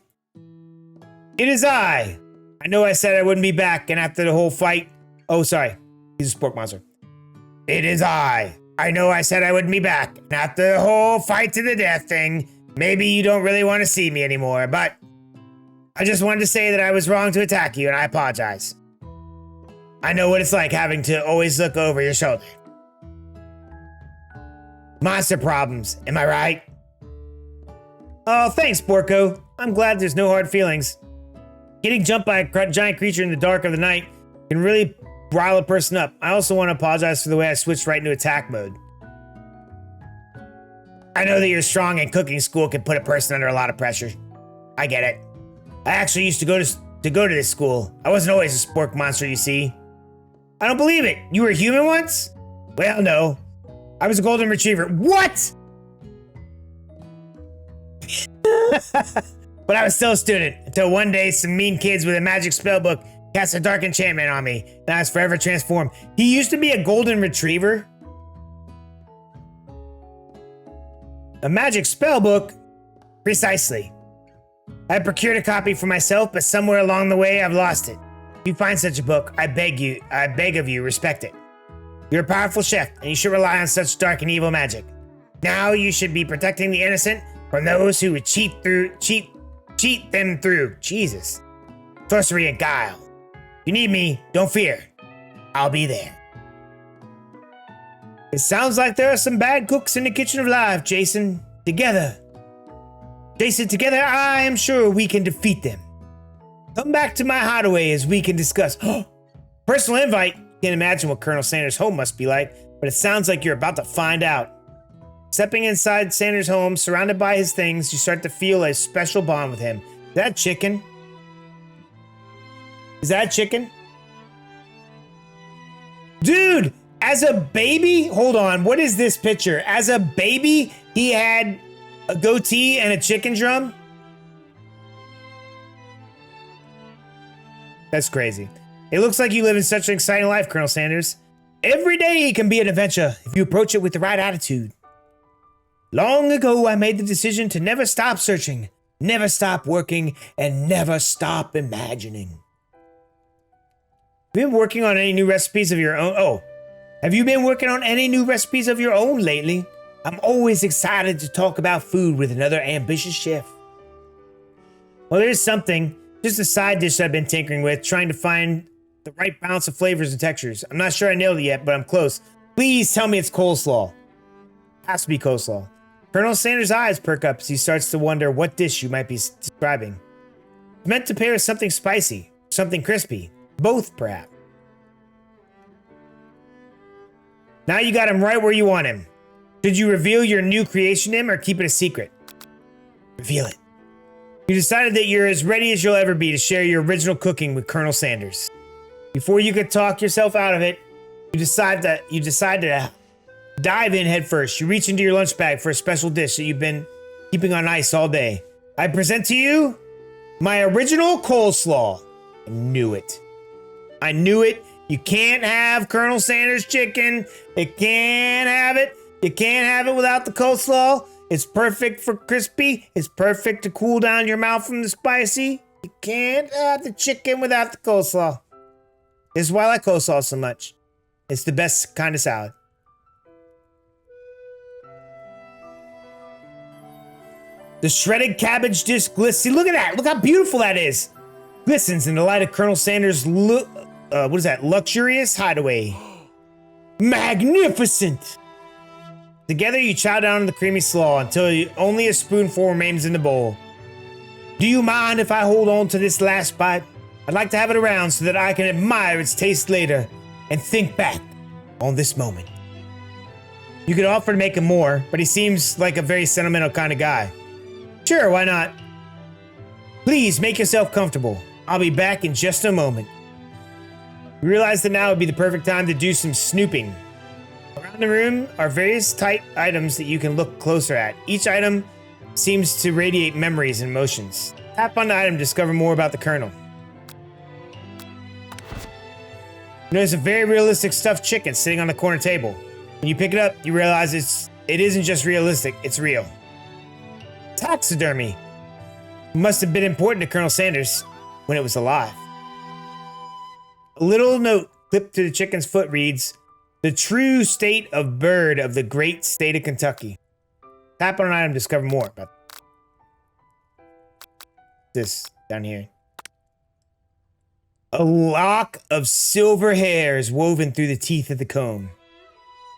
It is I. I know I said I wouldn't be back, and after the whole fight... Oh, sorry. He's a Spork monster. It is I. I know I said I wouldn't be back, and after the whole fight to the death thing, maybe you don't really want to see me anymore, but... I just wanted to say that I was wrong to attack you, and I apologize. I know what it's like having to always look over your shoulder. Monster problems, am I right? Oh, thanks, Borko. I'm glad there's no hard feelings. Getting jumped by a giant creature in the dark of the night can really rile a person up. I also want to apologize for the way I switched right into attack mode. I know that you're strong and cooking school can put a person under a lot of pressure. I get it. I actually used to go to this school. I wasn't always a spork monster, you see. I don't believe it. You were human once? Well, no. I was a golden retriever. What? But I was still a student until one day some mean kids with a magic spell book cast a dark enchantment on me, and I was forever transformed. He used to be a golden retriever? A magic spell book? Precisely. I procured a copy for myself, but somewhere along the way I've lost it. If you find such a book, I beg of you, respect it. You're a powerful chef, and you should rely on such dark and evil magic. Now you should be protecting the innocent from those who would cheat them through. Jesus. Sorcery and guile. If you need me, don't fear. I'll be there. It sounds like there are some bad cooks in the kitchen of life, Jason. Together, I am sure we can defeat them. Come back to my hideaway as we can discuss. Personal invite. Can't imagine what Colonel Sanders' home must be like, but it sounds like you're about to find out. Stepping inside Sanders' home, surrounded by his things, you start to feel a special bond with him. Is that chicken? Is that chicken? Dude, as a baby, hold on, what is this picture? As a baby, he had a goatee and a chicken drum? That's crazy. It looks like you live in such an exciting life, Colonel Sanders. Every day can be an adventure if you approach it with the right attitude. Long ago, I made the decision to never stop searching, never stop working, and never stop imagining. Have you been working on any new recipes of your own? Have you been working on any new recipes of your own lately? I'm always excited to talk about food with another ambitious chef. Well, there's something, just a side dish I've been tinkering with, trying to find the right balance of flavors and textures. I'm not sure I nailed it yet, but I'm close. Please tell me it's coleslaw. Has to be coleslaw. Colonel Sanders' eyes perk up as he starts to wonder what dish you might be describing. It's meant to pair with something spicy, something crispy. Both, perhaps. Now you got him right where you want him. Should you reveal your new creation to him or keep it a secret? Reveal it. You decided that you're as ready as you'll ever be to share your original cooking with Colonel Sanders. Before you could talk yourself out of it, you decide to dive in head first. You reach into your lunch bag for a special dish that you've been keeping on ice all day. I present to you my original coleslaw. I knew it. I knew it. You can't have Colonel Sanders chicken. You can't have it. You can't have it without the coleslaw. It's perfect for crispy. It's perfect to cool down your mouth from the spicy. You can't have the chicken without the coleslaw. This is why I like coleslaw so much. It's the best kind of salad. The shredded cabbage dish glistens. Look at that. Look how beautiful that is. Glistens in the light of Colonel Sanders' luxurious hideaway. Magnificent. Together you chow down on the creamy slaw until only a spoonful remains in the bowl. Do you mind if I hold on to this last bite? I'd like to have it around so that I can admire its taste later and think back on this moment. You could offer to make him more, but he seems like a very sentimental kind of guy. Sure, why not? Please make yourself comfortable. I'll be back in just a moment. You realize that now would be the perfect time to do some snooping. Around the room are various type items that you can look closer at. Each item seems to radiate memories and emotions. Tap on the item to discover more about the Colonel. There's a very realistic stuffed chicken sitting on the corner table. When you pick it up, you realize it isn't just realistic, it's real. Taxidermy. It must have been important to Colonel Sanders when it was alive. A little note clipped to the chicken's foot reads, "The true state of bird of the great state of Kentucky." Tap on an item to discover more about this down here. A lock of silver hair is woven through the teeth of the comb.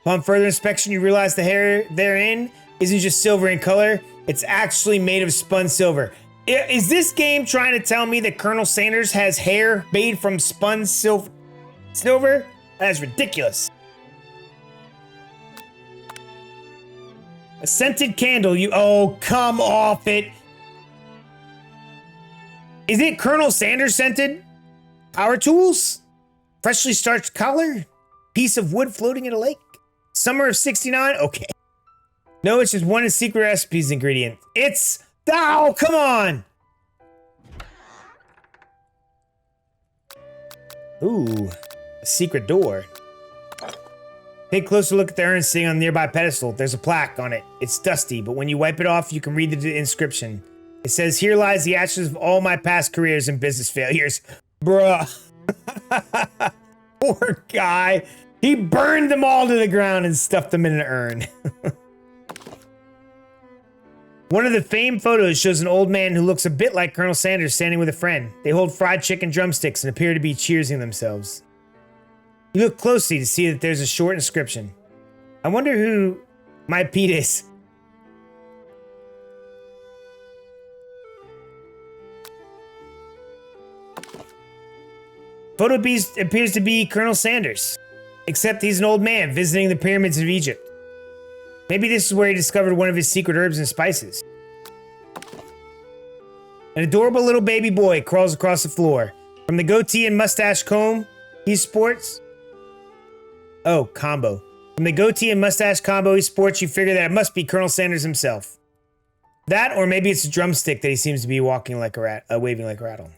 Upon further inspection, you realize the hair therein isn't just silver in color, it's actually made of spun silver. Is this game trying to tell me that Colonel Sanders has hair made from spun silver? That's ridiculous. A scented candle. Oh, come off it. Is it Colonel Sanders scented? Power tools? Freshly starched collar? Piece of wood floating in a lake? Summer of 69? Okay. No, it's just one of secret recipes ingredient. It's... Oh, come on! Ooh, a secret door. Take a closer look at the urn sitting on a nearby pedestal. There's a plaque on it. It's dusty, but when you wipe it off, you can read the inscription. It says, "Here lies the ashes of all my past careers and business failures." Bruh. Poor guy. He burned them all to the ground and stuffed them in an urn. One of the famed photos shows an old man who looks a bit like Colonel Sanders standing with a friend. They hold fried chicken drumsticks and appear to be cheersing themselves. You look closely to see that there's a short inscription. I wonder who my Pete is. Photo appears to be Colonel Sanders, except he's an old man visiting the pyramids of Egypt. Maybe this is where he discovered one of his secret herbs and spices. An adorable little baby boy crawls across the floor. From the goatee and mustache comb he sports... Oh, combo. From the goatee and mustache combo he sports, you figure that it must be Colonel Sanders himself. That, or maybe it's a drumstick that he seems to be walking like a rat, waving like a rattle.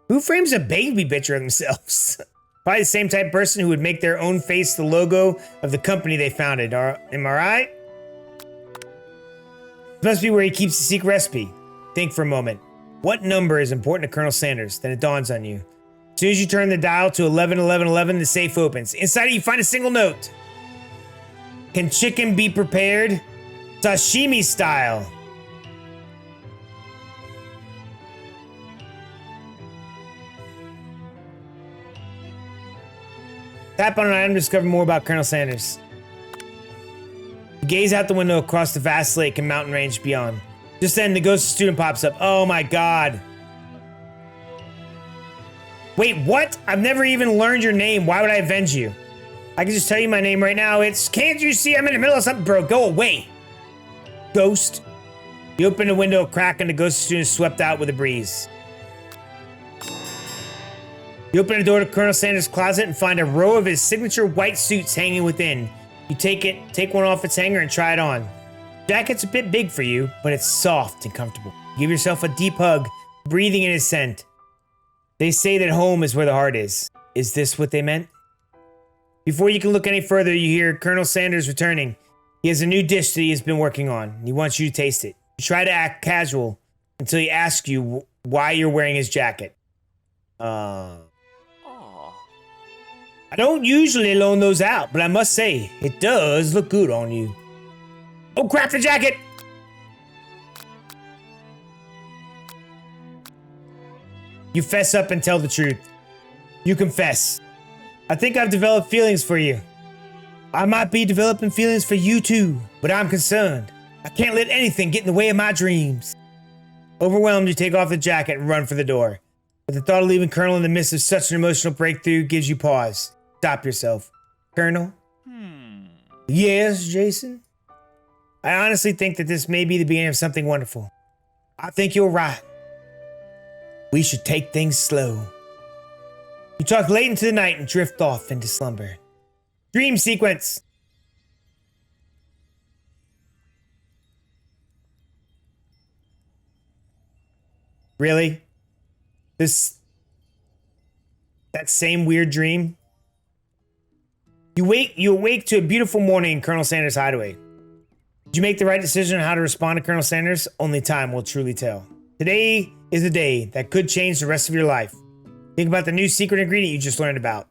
Who frames a baby picture of themselves? Probably the same type of person who would make their own face the logo of the company they founded. Am I right? This must be where he keeps the secret recipe. Think for a moment. What number is important to Colonel Sanders? Then it dawns on you. As soon as you turn the dial to 111111, the safe opens. Inside it, you find a single note. Can chicken be prepared? Sashimi style. Tap on an item to discover more about Colonel Sanders. You gaze out the window across the vast lake and mountain range beyond. Just then, the ghost student pops up. Oh my god. Wait, what? I've never even learned your name. Why would I avenge you? I can just tell you my name right now. It's... Can't you see I'm in the middle of something, bro? Go away. Ghost. You open the window a crack and the ghost student is swept out with a breeze. You open the door to Colonel Sanders' closet and find a row of his signature white suits hanging within. You take one off its hanger and try it on. The jacket's a bit big for you, but it's soft and comfortable. Give yourself a deep hug, breathing in his scent. They say that home is where the heart is. Is this what they meant? Before you can look any further, you hear Colonel Sanders returning. He has a new dish that he has been working on. He wants you to taste it. You try to act casual until he asks you why you're wearing his jacket. I don't usually loan those out, but I must say, it does look good on you. Oh crap, the jacket! You fess up and tell the truth. You confess. I think I've developed feelings for you. I might be developing feelings for you too, but I'm concerned. I can't let anything get in the way of my dreams. Overwhelmed, you take off the jacket and run for the door. But the thought of leaving Colonel in the midst of such an emotional breakthrough gives you pause. Stop yourself. Colonel? Yes, Jason? I honestly think that this may be the beginning of something wonderful. I think you're right. We should take things slow. You talk late into the night and drift off into slumber. Dream sequence. Really? That same weird dream? You awake to a beautiful morning in Colonel Sanders' hideaway. Did you make the right decision on how to respond to Colonel Sanders? Only time will truly tell. Today is a day that could change the rest of your life. Think about the new secret ingredient you just learned about.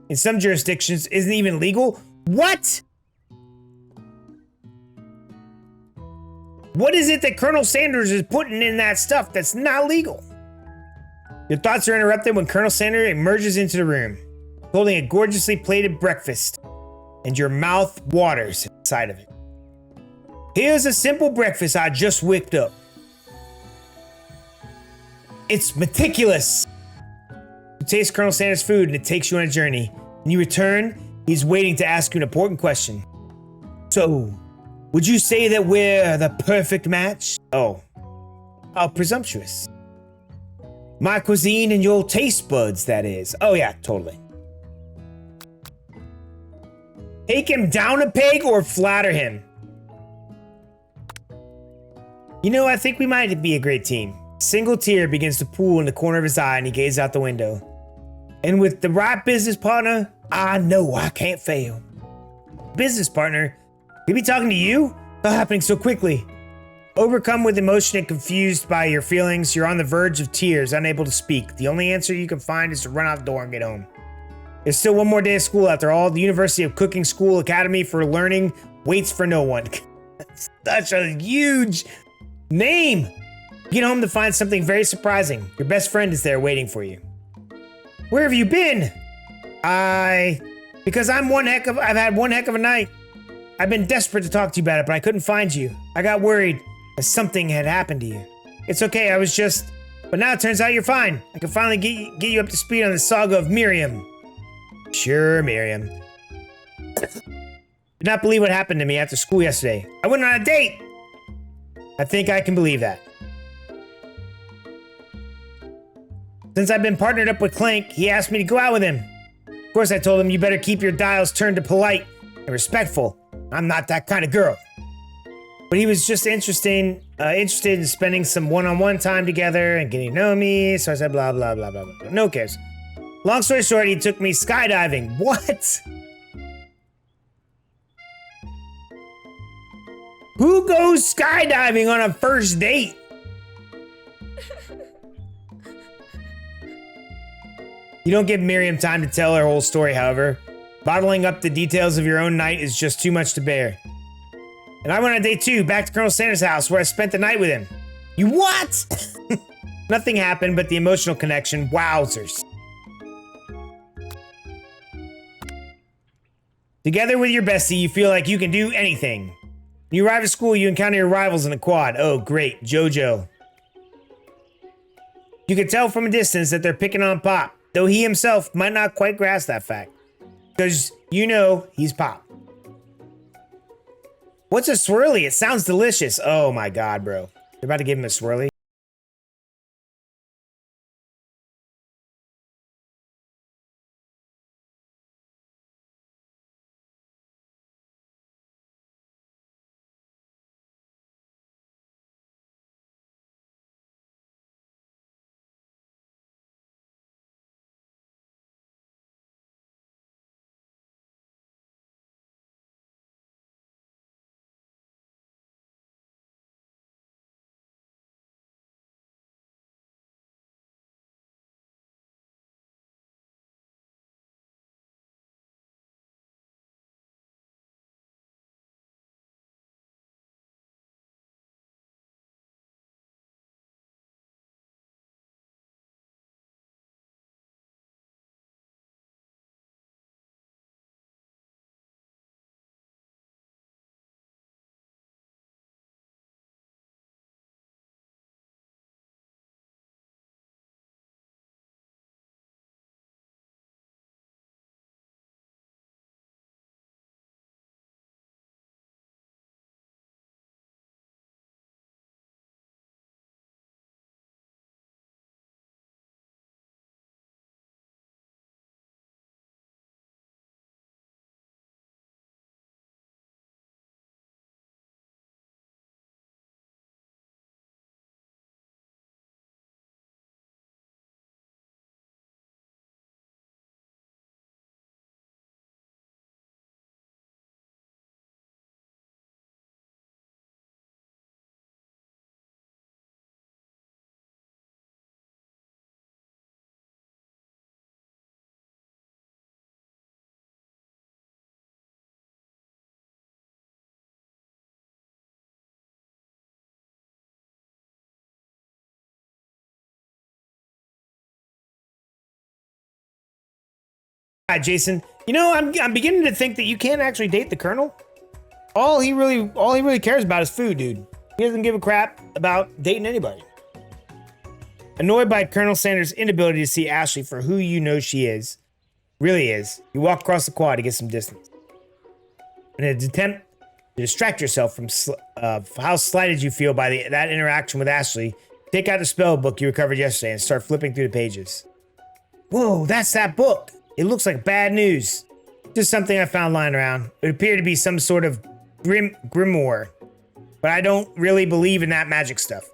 In some jurisdictions, isn't even legal. What? What is it that Colonel Sanders is putting in that stuff that's not legal? Your thoughts are interrupted when Colonel Sanders emerges into the room, holding a gorgeously plated breakfast, and your mouth waters inside of it. Here's a simple breakfast I just whipped up. It's meticulous. You taste Colonel Sanders' food and it takes you on a journey. When you return, he's waiting to ask you an important question. So, would you say that we're the perfect match? Oh, how presumptuous. My cuisine and your taste buds, that is. Oh yeah, totally. Take him down a peg or flatter him? You know, I think we might be a great team. A single tear begins to pool in the corner of his eye and he gazes out the window. And with the right business partner, I know I can't fail. Business partner? He be talking to you? How happening so quickly? Overcome with emotion and confused by your feelings, you're on the verge of tears, unable to speak. The only answer you can find is to run out the door and get home. There's still one more day of school after all. The University of Cooking School Academy for Learning waits for no one. Such a huge name. You get home to find something very surprising. Your best friend is there waiting for you. Where have you been? Because I've had one heck of a night. I've been desperate to talk to you about it, but I couldn't find you. I got worried that something had happened to you. It's okay, but now it turns out you're fine. I can finally get you up to speed on the saga of Miriam. Sure, Miriam. Did not believe what happened to me after school yesterday. I went on a date! I think I can believe that. Since I've been partnered up with Clank, he asked me to go out with him. Of course, I told him you better keep your dials turned to polite and respectful. I'm not that kind of girl. But he was just interested in spending some one-on-one time together and getting to know me, so I said blah, blah, blah, blah, blah. No cares. Long story short, he took me skydiving. What? Who goes skydiving on a first date? You don't give Miriam time to tell her whole story, however. Bottling up the details of your own night is just too much to bear. And I went on day 2, back to Colonel Sanders' house, where I spent the night with him. You what? Nothing happened, but the emotional connection, wowzers. Together with your bestie, you feel like you can do anything. When you arrive at school, you encounter your rivals in the quad. Oh, great, JoJo. You can tell from a distance that they're picking on Pop, though he himself might not quite grasp that fact. Because you know he's Pop. What's a swirly? It sounds delicious. Oh my god, bro. They're about to give him a swirly. Hi, Jason. You know, I'm beginning to think that you can't actually date the Colonel. All he really cares about is food, dude. He doesn't give a crap about dating anybody. Annoyed by Colonel Sanders' inability to see Ashley for who you know she is, really is, you walk across the quad to get some distance. In an attempt to distract yourself from how slighted you feel by that interaction with Ashley, take out the spell book you recovered yesterday and start flipping through the pages. Whoa, that's that book. It looks like bad news. Just something I found lying around. It appeared to be some sort of grimoire, but I don't really believe in that magic stuff.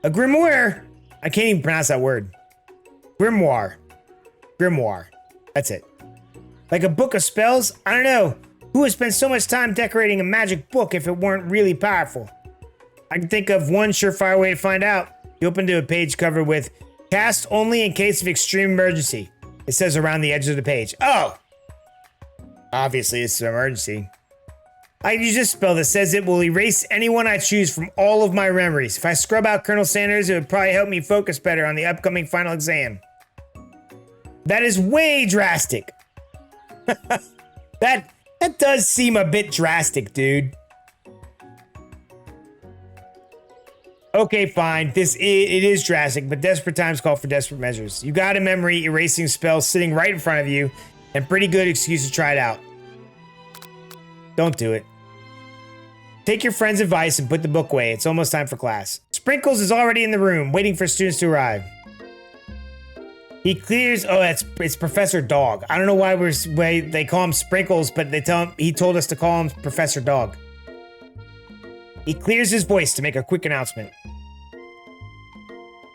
A grimoire? I can't even pronounce that word. Grimoire. Grimoire. That's it. Like a book of spells? I don't know. Who would spend so much time decorating a magic book if it weren't really powerful? I can think of one surefire way to find out. You open to a page covered with cast only in case of extreme emergency. It says around the edge of the page. Oh! Obviously, it's an emergency. I use this spell that says it will erase anyone I choose from all of my memories. If I scrub out Colonel Sanders, it would probably help me focus better on the upcoming final exam. That is way drastic. That does seem a bit drastic, dude. Okay, fine. It is drastic, but desperate times call for desperate measures. You got a memory erasing spell sitting right in front of you, and pretty good excuse to try it out. Don't do it. Take your friend's advice and put the book away. It's almost time for class. Sprinkles is already in the room, waiting for students to arrive. He clears. Oh, it's Professor Dog. I don't know why they call him Sprinkles, but he told us to call him Professor Dog. He clears his voice to make a quick announcement.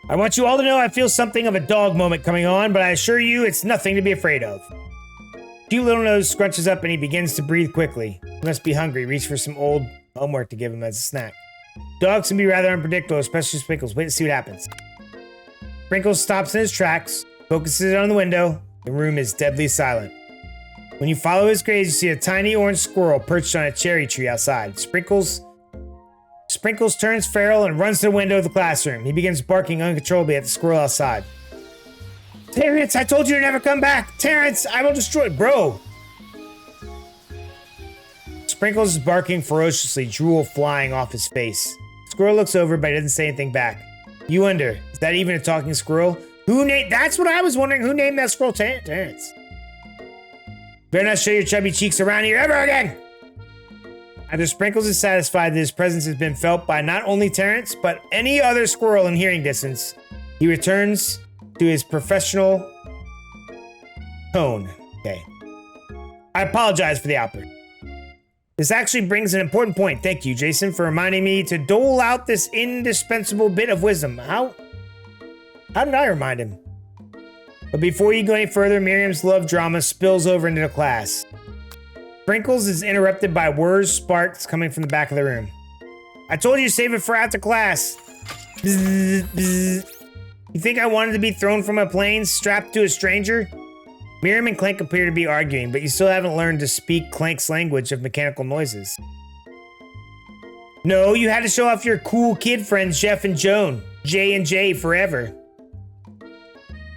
I want you all to know I feel something of a dog moment coming on, but I assure you it's nothing to be afraid of. Cute little nose scrunches up and he begins to breathe quickly. He must be hungry. Reach for some old homework to give him as a snack. Dogs can be rather unpredictable, especially Sprinkles. Wait and see what happens. Sprinkles stops in his tracks, focuses on the window. The room is deadly silent. When you follow his gaze, you see a tiny orange squirrel perched on a cherry tree outside. Sprinkles turns feral and runs to the window of the classroom. He begins barking uncontrollably at the squirrel outside. Terrence, I told you to never come back! Terrence, I will destroy— Bro! Sprinkles is barking ferociously, drool flying off his face. Squirrel looks over, but he doesn't say anything back. You wonder, is that even a talking squirrel? That's what I was wondering. Who named that squirrel Terrence? Better not show your chubby cheeks around here ever again! After Sprinkles is satisfied that his presence has been felt by not only Terrence, but any other squirrel in hearing distance, he returns to his professional tone. Okay. I apologize for the outburst. This actually brings an important point. Thank you, Jason, for reminding me to dole out this indispensable bit of wisdom. How did I remind him? But before you go any further, Miriam's love drama spills over into the class. Sprinkles is interrupted by whirs, sparks coming from the back of the room. I told you to save it for after class. Bzz, bzz. You think I wanted to be thrown from a plane, strapped to a stranger? Miriam and Clank appear to be arguing, but you still haven't learned to speak Clank's language of mechanical noises. No, you had to show off your cool kid friends Jeff and Joan. J and J forever.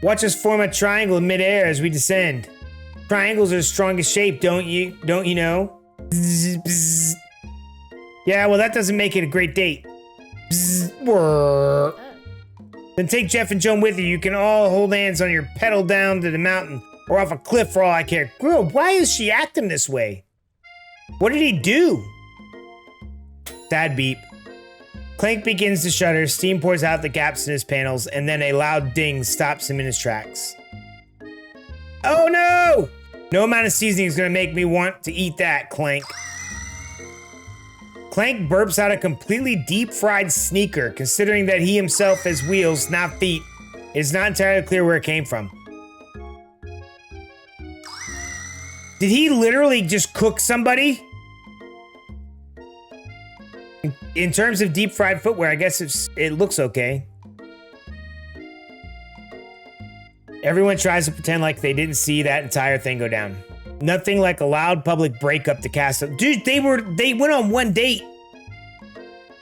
Watch us form a triangle in midair as we descend. Triangles are the strongest shape, don't you know? Bzz, bzz. Yeah, well that doesn't make it a great date. Bzz, then take Jeff and Joan with you. You can all hold hands on your pedal down to the mountain or off a cliff for all I care. Girl, why is she acting this way? What did he do? Sad beep. Clank begins to shudder. Steam pours out the gaps in his panels, and then a loud ding stops him in his tracks. Oh no! No amount of seasoning is gonna make me want to eat that, Clank. Clank burps out a completely deep-fried sneaker, considering that he himself has wheels, not feet. It is not entirely clear where it came from. Did he literally just cook somebody? In terms of deep-fried footwear, I guess it looks okay. Everyone tries to pretend like they didn't see that entire thing go down. Nothing like a loud public breakup to cast up. Dude, they went on one date.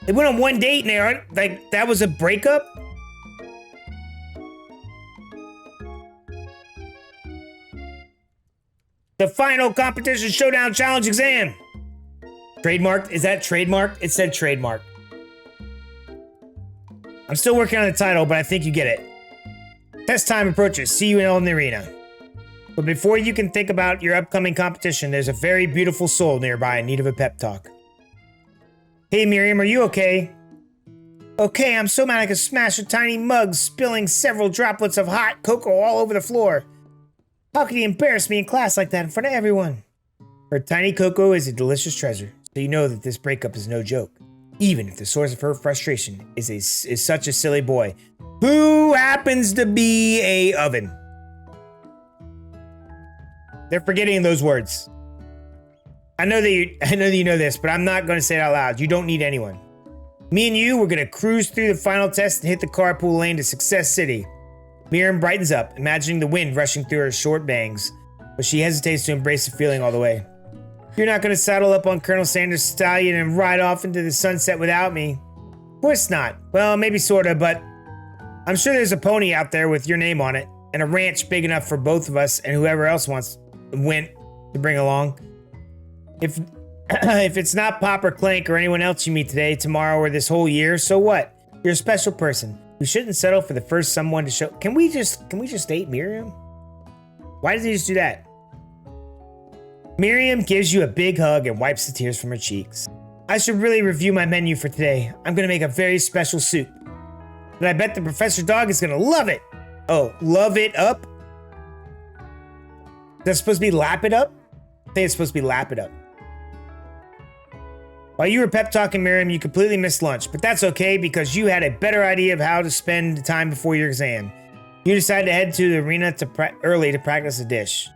They went on one date and they aren't like that was a breakup? The final competition showdown challenge exam. Trademarked? Is that trademarked? It said trademark. I'm still working on the title, but I think you get it. Test time approaches. See you in the arena. But before you can think about your upcoming competition, there's a very beautiful soul nearby in need of a pep talk. Hey Miriam, are you okay? Okay, I'm so mad I could smash a tiny mug, spilling several droplets of hot cocoa all over the floor. How could he embarrass me in class like that in front of everyone? Her tiny cocoa is a delicious treasure, so you know that this breakup is no joke. Even if the source of her frustration is such a silly boy, who happens to be a oven. They're forgetting those words. I know that you know this, but I'm not going to say it out loud. You don't need anyone. Me and you, we're going to cruise through the final test and hit the carpool lane to Success City. Miriam brightens up, imagining the wind rushing through her short bangs, but she hesitates to embrace the feeling all the way. You're not going to saddle up on Colonel Sanders' stallion and ride off into the sunset without me. Of course not. Well, maybe sorta, but I'm sure there's a pony out there with your name on it, and a ranch big enough for both of us and whoever else went to bring along. If it's not Pop or Clank or anyone else you meet today, tomorrow, or this whole year, so what? You're a special person. We shouldn't settle for the first someone to show. Can we just date Miriam? Why does he just do that? Miriam gives you a big hug and wipes the tears from her cheeks. I should really review my menu for today. I'm gonna make a very special soup. But I bet the Professor Dog is gonna love it. Oh, love it up? That's supposed to be lap it up? I think it's supposed to be lap it up. While you were pep talking Miriam, you completely missed lunch, but that's okay because you had a better idea of how to spend the time before your exam. You decided to head to the arena early to practice a dish.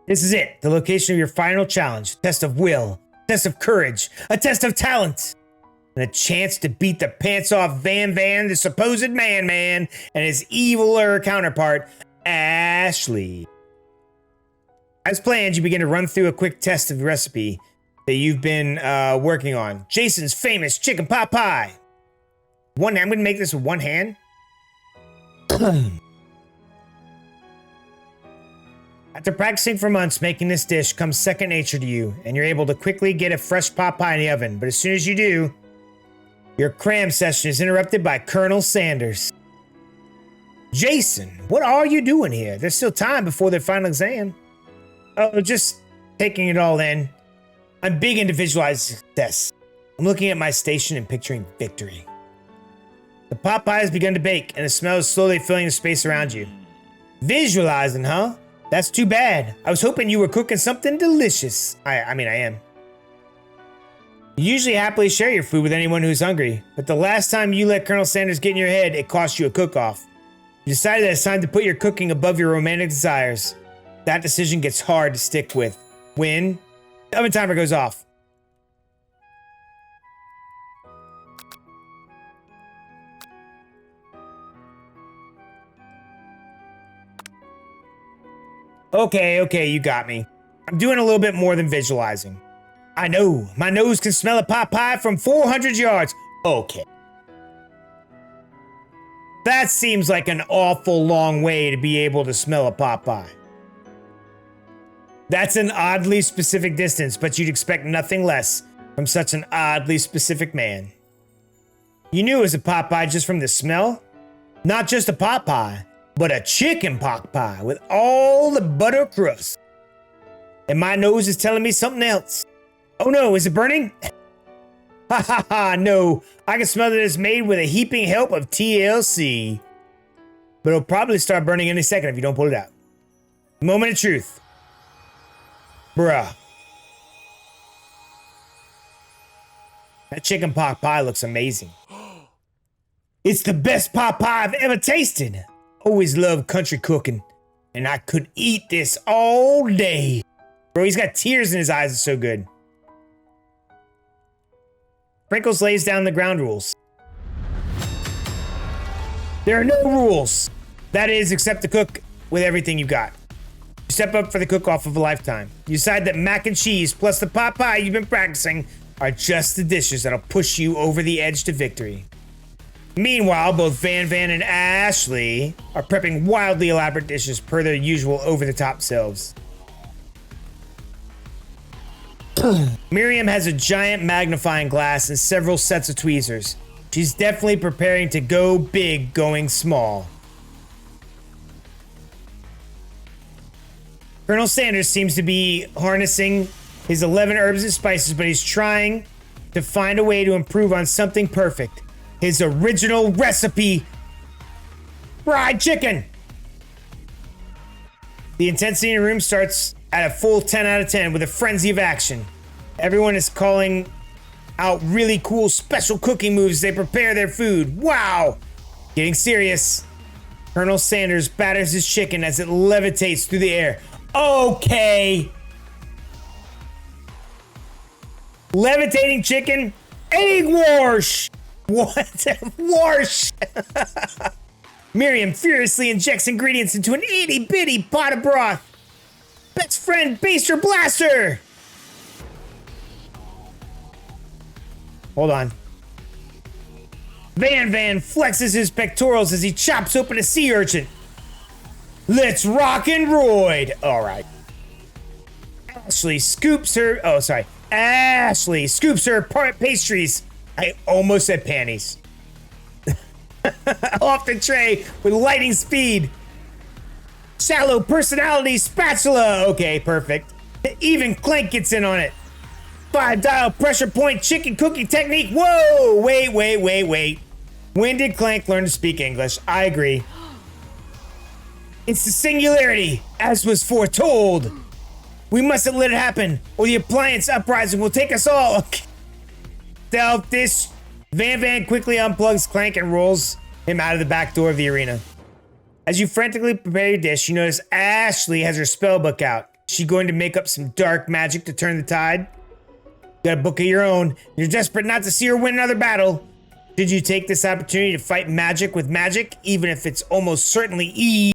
This is it, the location of your final challenge. Test of will, test of courage, a test of talent, and a chance to beat the pants off Van, the supposed man, and his eviler counterpart, Ashley. As planned, you begin to run through a quick test of the recipe that you've been working on. Jason's famous chicken pot pie. I'm going to make this with one hand. After practicing for months, making this dish comes second nature to you, and you're able to quickly get a fresh pot pie in the oven. But as soon as you do, your cram session is interrupted by Colonel Sanders. Jason, what are you doing here? There's still time before their final exam. Oh, just taking it all in. I'm big into visualizing success. I'm looking at my station and picturing victory. The pot pie has begun to bake, and the smell is slowly filling the space around you. Visualizing, huh? That's too bad. I was hoping you were cooking something delicious. I mean, I am. You usually happily share your food with anyone who's hungry, but the last time you let Colonel Sanders get in your head, it cost you a cook-off. You decided that it's time to put your cooking above your romantic desires. That decision gets hard to stick with. When the oven timer goes off. Okay, you got me. I'm doing a little bit more than visualizing. I know, my nose can smell a pot pie from 400 yards. Okay. That seems like an awful long way to be able to smell a pot pie. That's an oddly specific distance, but you'd expect nothing less from such an oddly specific man. You knew it was a pot pie just from the smell? Not just a pot pie, but a chicken pot pie with all the butter crust. And my nose is telling me something else. Oh no, is it burning? Ha ha ha, no. I can smell that it's made with a heaping help of TLC. But it'll probably start burning any second if you don't pull it out. Moment of truth. Bruh. That chicken pot pie looks amazing. It's the best pot pie I've ever tasted. Always loved country cooking, and I could eat this all day. Bro, he's got tears in his eyes. It's so good. Sprinkles lays down the ground rules. There are no rules. That is, except to cook with everything you've got. You step up for the cook-off of a lifetime. You decide that mac and cheese plus the pot pie you've been practicing are just the dishes that'll push you over the edge to victory. Meanwhile, both Van and Ashley are prepping wildly elaborate dishes per their usual over-the-top selves. Miriam has a giant magnifying glass and several sets of tweezers. She's definitely preparing to go big, going small. Colonel Sanders seems to be harnessing his 11 herbs and spices, but he's trying to find a way to improve on something perfect. His original recipe, fried chicken. The intensity in the room starts at a full 10 out of 10 with a frenzy of action. Everyone is calling out really cool special cooking moves as they prepare their food. Wow! Getting serious. Colonel Sanders batters his chicken as it levitates through the air. Okay. Levitating chicken. Egg wash. What? Wash. Miriam furiously injects ingredients into an itty bitty pot of broth. Best friend Baster Blaster. Hold on. Van flexes his pectorals as he chops open a sea urchin. Let's rock and roid. All right. Ashley scoops her pastries. I almost said panties. Off the tray with lightning speed. Shallow personality spatula. Okay, perfect. Even Clank gets in on it. 5-dial pressure point chicken cooking technique. Whoa! Wait. When did Clank learn to speak English? I agree. It's the singularity, as was foretold. We mustn't let it happen, or the appliance uprising will take us all. Okay. Stealth this. Van quickly unplugs Clank and rolls him out of the back door of the arena. As you frantically prepare your dish, you notice Ashley has her spell book out. Is she going to make up some dark magic to turn the tide? You got a book of your own. You're desperate not to see her win another battle. Did you take this opportunity to fight magic with magic, even if it's almost certainly evil?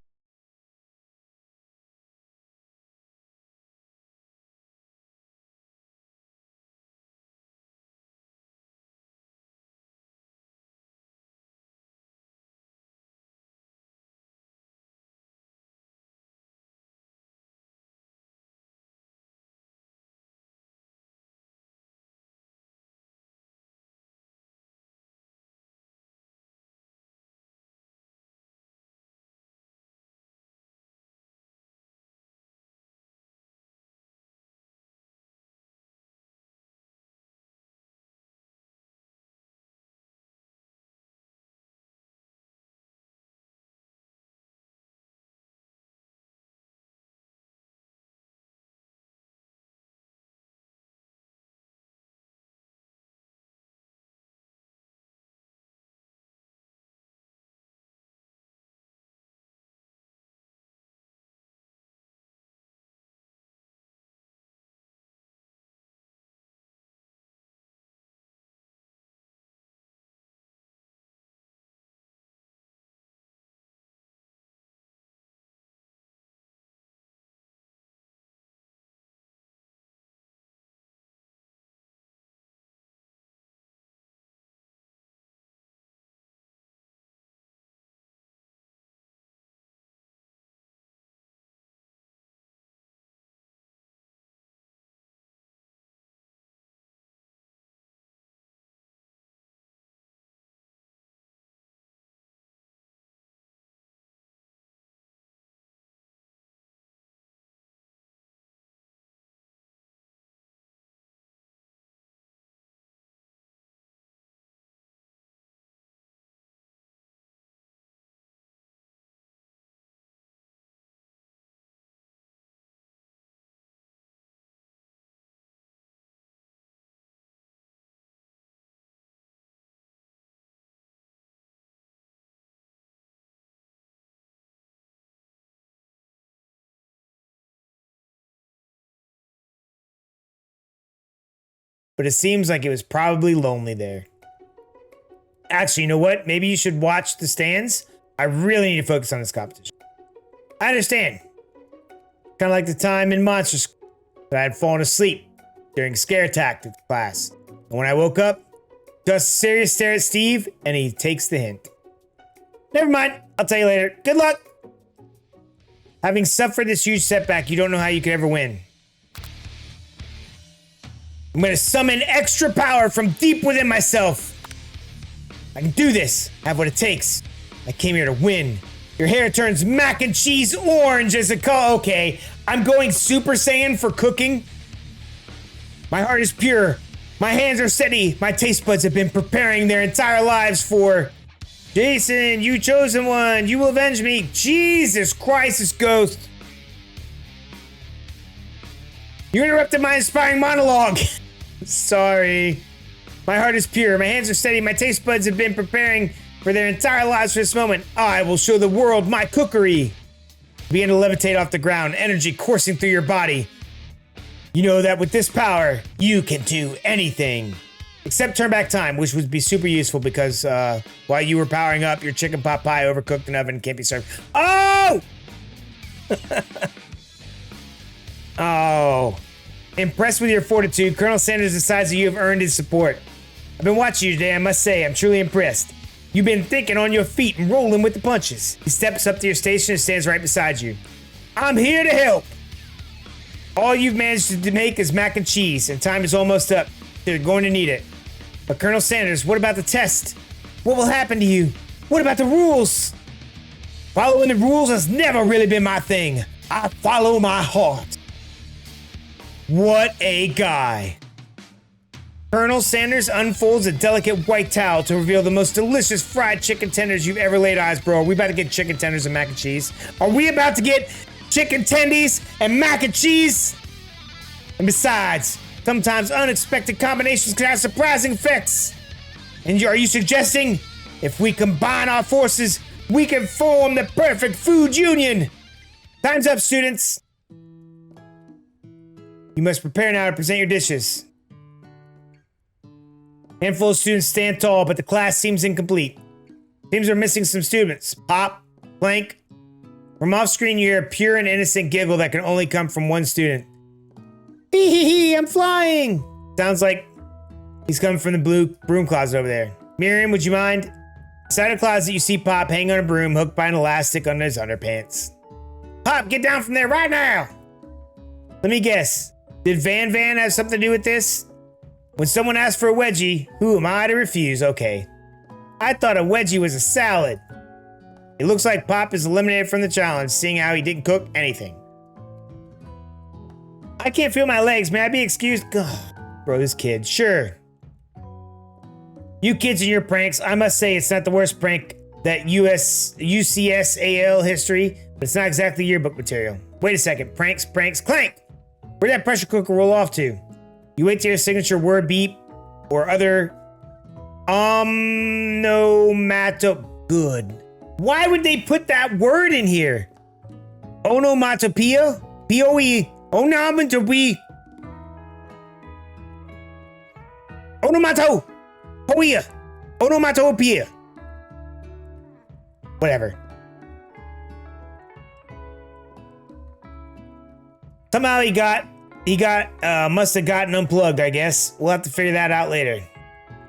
But it seems like it was probably lonely there. Actually, you know what? Maybe you should watch the stands. I really need to focus on this competition. I understand. Kind of like the time in Monster School that I had fallen asleep during scare tactics class. And when I woke up, just a serious stare at Steve, and he takes the hint. Never mind. I'll tell you later. Good luck. Having suffered this huge setback, you don't know how you could ever win. I'm gonna summon extra power from deep within myself. I can do this. I have what it takes. I came here to win. Your hair turns mac and cheese orange as a color. Okay, I'm going Super Saiyan for cooking. My heart is pure. My hands are steady. My taste buds have been preparing their entire lives for... Jason, you chosen one. You will avenge me. Jesus Christ, this ghost. You interrupted my inspiring monologue. Sorry. My heart is pure. My hands are steady. My taste buds have been preparing for their entire lives for this moment. I will show the world my cookery. Begin to levitate off the ground, energy coursing through your body. You know that with this power, you can do anything. Except turn back time, which would be super useful because while you were powering up, your chicken pot pie overcooked in oven can't be served. Oh! Oh. Impressed with your fortitude, Colonel Sanders decides that you have earned his support. I've been watching you today, I must say. I'm truly impressed. You've been thinking on your feet and rolling with the punches. He steps up to your station and stands right beside you. I'm here to help. All you've managed to make is mac and cheese, and time is almost up. You're going to need it. But Colonel Sanders, what about the test? What will happen to you? What about the rules? Following the rules has never really been my thing. I follow my heart. What a guy. Colonel Sanders unfolds a delicate white towel to reveal the most delicious fried chicken tenders you've ever laid eyes, bro. Are we about to get chicken tenders and mac and cheese? Are we about to get chicken tendies and mac and cheese? And besides, sometimes unexpected combinations can have surprising effects. And are you suggesting if we combine our forces, we can form the perfect food union? Time's up, students. You must prepare now to present your dishes. Handful of students stand tall, but the class seems incomplete. Seems we're missing some students. Pop, Plank. From off screen, you hear a pure and innocent giggle that can only come from one student. Hee hee hee, I'm flying! Sounds like he's coming from the blue broom closet over there. Miriam, would you mind? Inside a closet, you see Pop hanging on a broom, hooked by an elastic under his underpants. Pop, get down from there right now! Let me guess. Did Van Van have something to do with this? When someone asks for a wedgie, who am I to refuse? Okay. I thought a wedgie was a salad. It looks like Pop is eliminated from the challenge, seeing how he didn't cook anything. I can't feel my legs. May I be excused? Ugh, bro, this kid. Sure. You kids and your pranks. I must say it's not the worst prank that UCSAL history, but it's not exactly yearbook material. Wait a second. Pranks, clank! Where'd that pressure cooker roll off to? You wait till your signature word beep or other onomatopoeia. Good. Why would they put that word in here? Onomatopoeia? P-O-E. Onomatopoeia. Onomatopoeia. Onomatopoeia. Whatever. Somehow must have gotten unplugged, I guess. We'll have to figure that out later.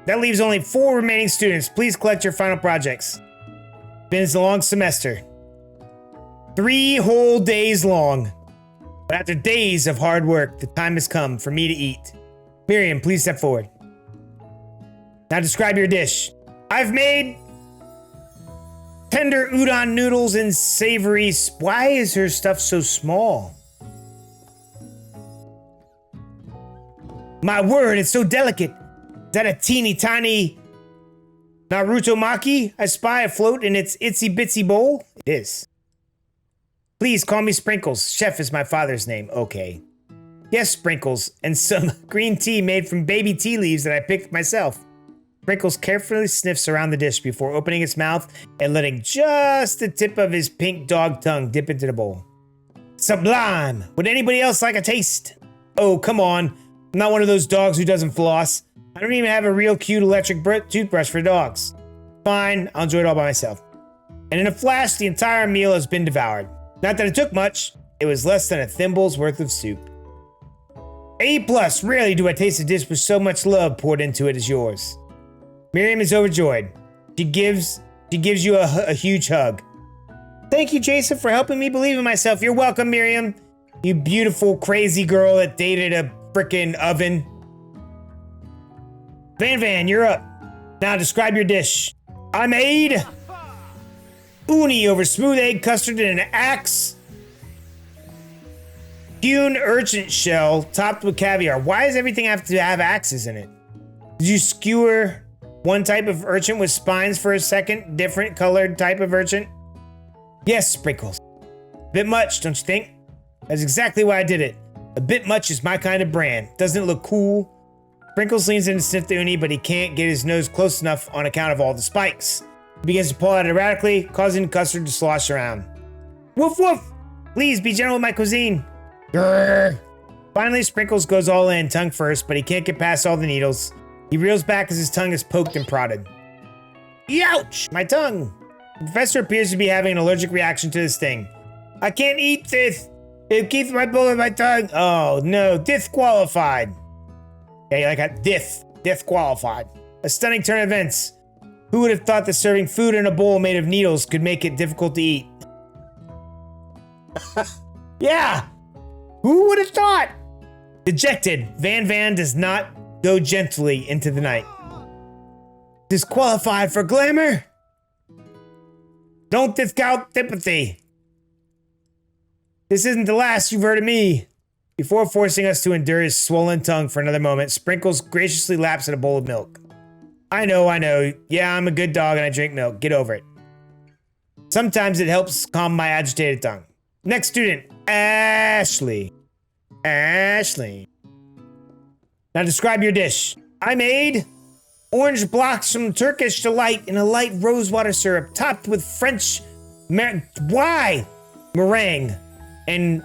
That leaves only 4 remaining students. Please collect your final projects. Been a long semester. 3 whole days long. But after days of hard work, the time has come for me to eat. Miriam, please step forward. Now describe your dish. I've made tender udon noodles and savory. Why is her stuff so small? My word, it's so delicate. Is that a teeny tiny Naruto Maki I spy afloat in its itsy bitsy bowl? It is. Please call me Sprinkles. Chef is my father's name. Okay. Yes, Sprinkles. And some green tea made from baby tea leaves that I picked myself. Sprinkles carefully sniffs around the dish before opening its mouth and letting just the tip of his pink dog tongue dip into the bowl. Sublime! Would anybody else like a taste? Oh, come on. I'm not one of those dogs who doesn't floss. I don't even have a real cute electric toothbrush for dogs. Fine, I'll enjoy it all by myself. And in a flash, the entire meal has been devoured. Not that it took much. It was less than a thimble's worth of soup. A+, rarely do I taste a dish with so much love poured into it as yours. Miriam is overjoyed. She gives you a huge hug. Thank you, Jason, for helping me believe in myself. You're welcome, Miriam. You beautiful, crazy girl that dated a frickin' oven. Van Van, you're up. Now describe your dish. I made uni over smooth egg custard in an axe. Hewn urchin shell topped with caviar. Why does everything have to have axes in it? Did you skewer one type of urchin with spines for a second different colored type of urchin? Yes, Sprinkles. Bit much, don't you think? That's exactly why I did it. A bit much is my kind of brand. Doesn't it look cool? Sprinkles leans in to sniff the uni, but he can't get his nose close enough on account of all the spikes. He begins to pull out erratically, causing custard to slosh around. Woof woof! Please be gentle with my cuisine. Grrr. Finally, Sprinkles goes all in, tongue first, but he can't get past all the needles. He reels back as his tongue is poked and prodded. Ouch! My tongue! The professor appears to be having an allergic reaction to this thing. I can't eat this! It keeps my bowl in my tongue! Oh no, disqualified! Yeah, like a disqualified. A stunning turn of events. Who would have thought that serving food in a bowl made of needles could make it difficult to eat? Yeah! Who would have thought? Dejected, Van does not go gently into the night. Disqualified for glamour? Don't discount sympathy. This isn't the last you've heard of me. Before forcing us to endure his swollen tongue for another moment, Sprinkles graciously laps at a bowl of milk. I know. Yeah, I'm a good dog and I drink milk. Get over it. Sometimes it helps calm my agitated tongue. Next student, Ashley. Ashley. Now describe your dish. I made orange blocks from Turkish delight in a light rosewater syrup topped with French meringue and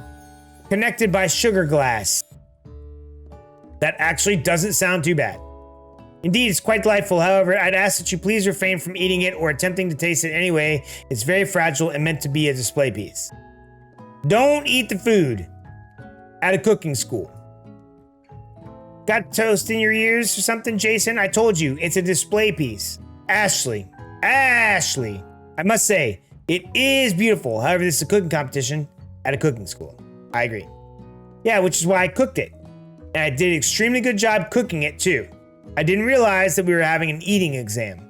connected by sugar glass. That actually doesn't sound too bad. Indeed, it's quite delightful. However, I'd ask that you please refrain from eating it or attempting to taste it anyway. It's very fragile and meant to be a display piece. Don't eat the food at a cooking school. Got toast in your ears or something, Jason? I told you, it's a display piece. Ashley. I must say, it is beautiful. However, this is a cooking competition at a cooking school. I agree. Yeah, which is why I cooked it. And I did an extremely good job cooking it too. I didn't realize that we were having an eating exam.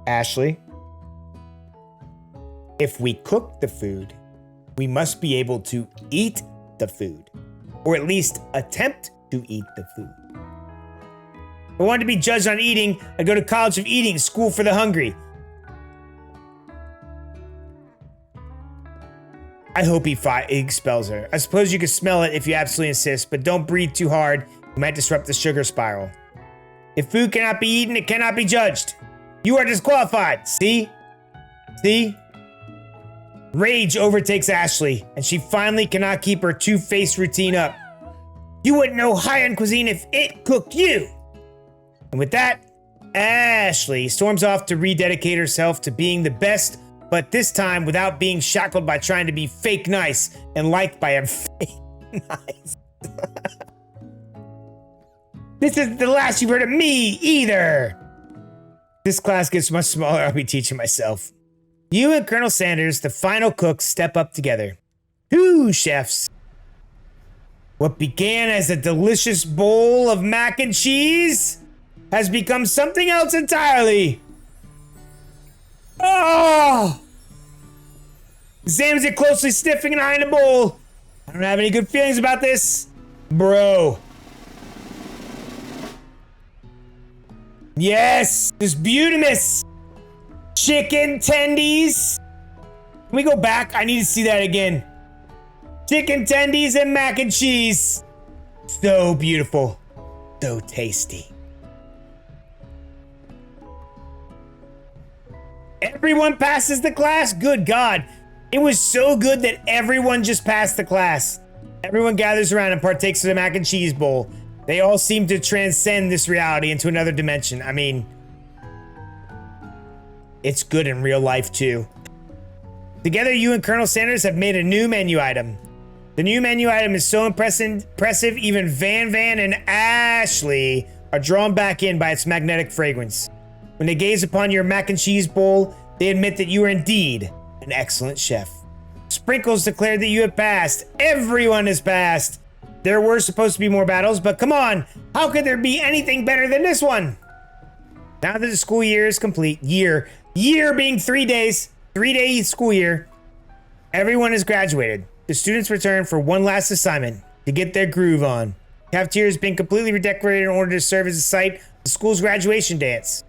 Ashley, if we cook the food, we must be able to eat the food, or at least attempt to eat the food. If I wanted to be judged on eating, I'd go to College of Eating, School for the Hungry. I hope he expels her. I suppose you could smell it if you absolutely insist, but don't breathe too hard. You might disrupt the sugar spiral. If food cannot be eaten, it cannot be judged. You are disqualified. See? Rage overtakes Ashley, and she finally cannot keep her two-faced routine up. You wouldn't know high-end cuisine if it cooked you. And with that, Ashley storms off to rededicate herself to being the best, but this time without being shackled by trying to be fake nice and liked by everybody. Nice. This isn't the last you've heard of me either. This class gets much smaller. I'll be teaching myself. You and Colonel Sanders, the final cooks, step up together. Two chefs. What began as a delicious bowl of mac and cheese has become something else entirely. Oh! Examines it closely, sniffing and eyeing the bowl. I don't have any good feelings about this. Bro. Yes! This beautimous chicken tendies. Can we go back? I need to see that again. Chicken tendies and mac and cheese. So beautiful. So tasty. Everyone passes the class? Good God. It was so good that everyone just passed the class. Everyone gathers around and partakes of the mac and cheese bowl. They all seem to transcend this reality into another dimension. I mean, it's good in real life too. Together, you and Colonel Sanders have made a new menu item. The new menu item is so impressive, even Van and Ashley are drawn back in by its magnetic fragrance. When they gaze upon your mac and cheese bowl, they admit that you are indeed an excellent chef. Sprinkles declared that you have passed. Everyone has passed. There were supposed to be more battles, but come on, how could there be anything better than this one? Now that the school year is complete, year being 3 days, 3-day school year, everyone has graduated. The students return for one last assignment to get their groove on. Cafeteria has been completely redecorated in order to serve as a site of the school's graduation dance.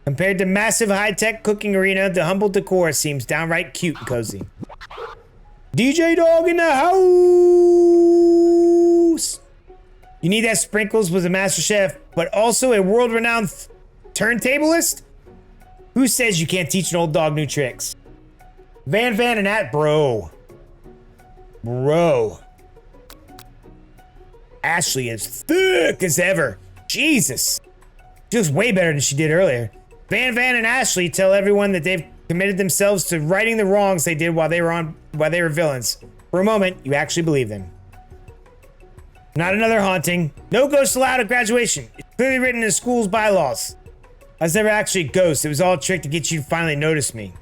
Compared to massive high-tech cooking arena, the humble decor seems downright cute and cozy. DJ Dog in the house! You need that Sprinkles was a master chef, but also a world-renowned turntablist? Who says you can't teach an old dog new tricks? Van and that, bro. Bro. Ashley is thick as ever. Jesus. She looks way better than she did earlier. Van and Ashley tell everyone that they've committed themselves to righting the wrongs they did while they were villains. For a moment, you actually believe them. Not another haunting. No ghosts allowed at graduation. It's clearly written in the school's bylaws. I was never actually a ghost. It was all a trick to get you to finally notice me.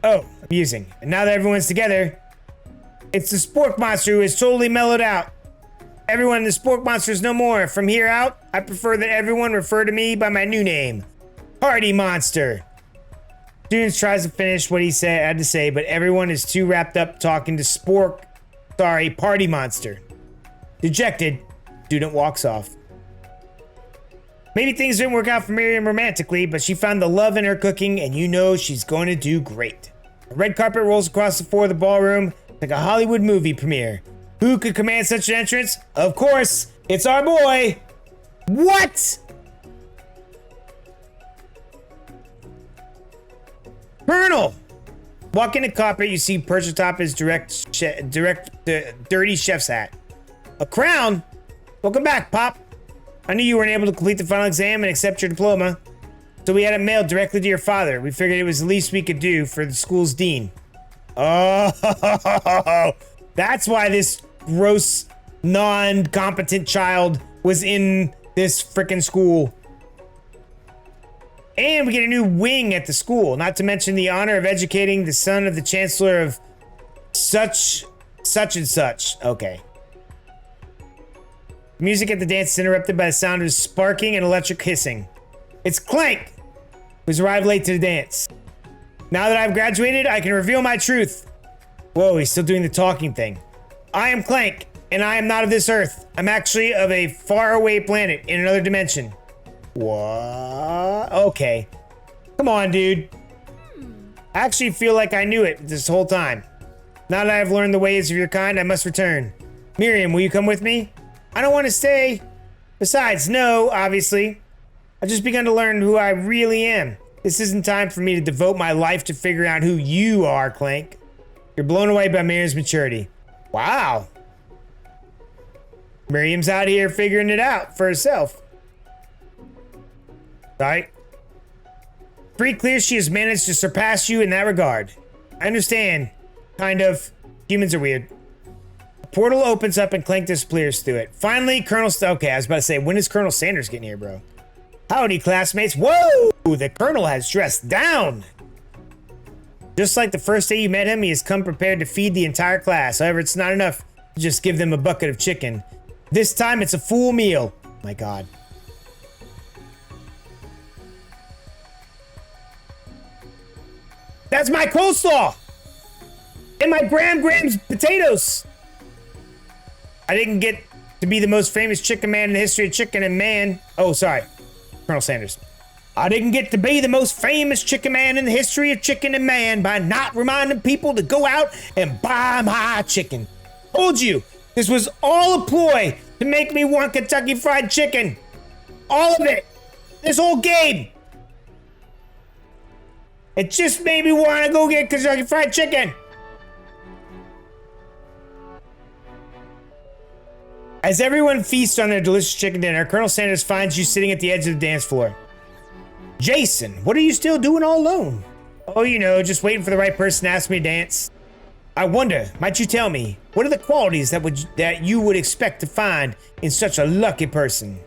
Oh, amusing. And now that everyone's together, it's the Spork Monster who is totally mellowed out. Everyone, the Spork Monster is no more. From here out, I prefer that everyone refer to me by my new name. Party Monster. Students tries to finish what he had to say, but everyone is too wrapped up talking to Party Monster. Dejected, student walks off. Maybe things didn't work out for Miriam romantically, but she found the love in her cooking, and you know she's going to do great. A red carpet rolls across the floor of the ballroom like a Hollywood movie premiere. Who could command such an entrance? Of course, it's our boy. What? Colonel! Walk in the carpet, you see perched atop his dirty chef's hat. A crown? Welcome back, Pop. I knew you weren't able to complete the final exam and accept your diploma, so we had it mailed directly to your father. We figured it was the least we could do for the school's dean. Oh, that's why this gross, non-competent child was in this frickin' school. And we get a new wing at the school, not to mention the honor of educating the son of the chancellor of such and such. Okay. Music at the dance is interrupted by the sound of sparking and electric hissing. It's Clank, who's arrived late to the dance. Now that I've graduated, I can reveal my truth. Whoa, he's still doing the talking thing. I am Clank, and I am not of this earth. I'm actually of a faraway planet in another dimension. What? Okay. Come on, dude. I actually feel like I knew it this whole time. Now that I've learned the ways of your kind, I must return. Miriam, will you come with me? I don't want to stay. Besides, no, obviously. I've just begun to learn who I really am. This isn't time for me to devote my life to figuring out who you are, Clank. You're blown away by Miriam's maturity. Wow. Miriam's out here figuring it out for herself. Right? Pretty clear she has managed to surpass you in that regard. I understand. Kind of. Humans are weird. A portal opens up and Clank disappears through it. Finally, okay, I was about to say, when is Colonel Sanders getting here, bro? Howdy, classmates. Whoa! The Colonel has dressed down! Just like the first day you met him, he has come prepared to feed the entire class. However, it's not enough to just give them a bucket of chicken. This time, it's a full meal. My God. That's my coleslaw! And my Grams potatoes! I didn't get to be the most famous chicken man in the history of chicken and man. Oh, sorry. Colonel Sanders. I didn't get to be the most famous chicken man in the history of chicken and man by not reminding people to go out and buy my chicken. Told you, this was all a ploy to make me want Kentucky Fried Chicken. All of it. This whole game. It just made me want to go get Kentucky Fried Chicken. As everyone feasts on their delicious chicken dinner, Colonel Sanders finds you sitting at the edge of the dance floor. Jason, what are you still doing all alone? Oh, you know, just waiting for the right person to ask me to dance. I wonder, might you tell me, what are the qualities that you would expect to find in such a lucky person?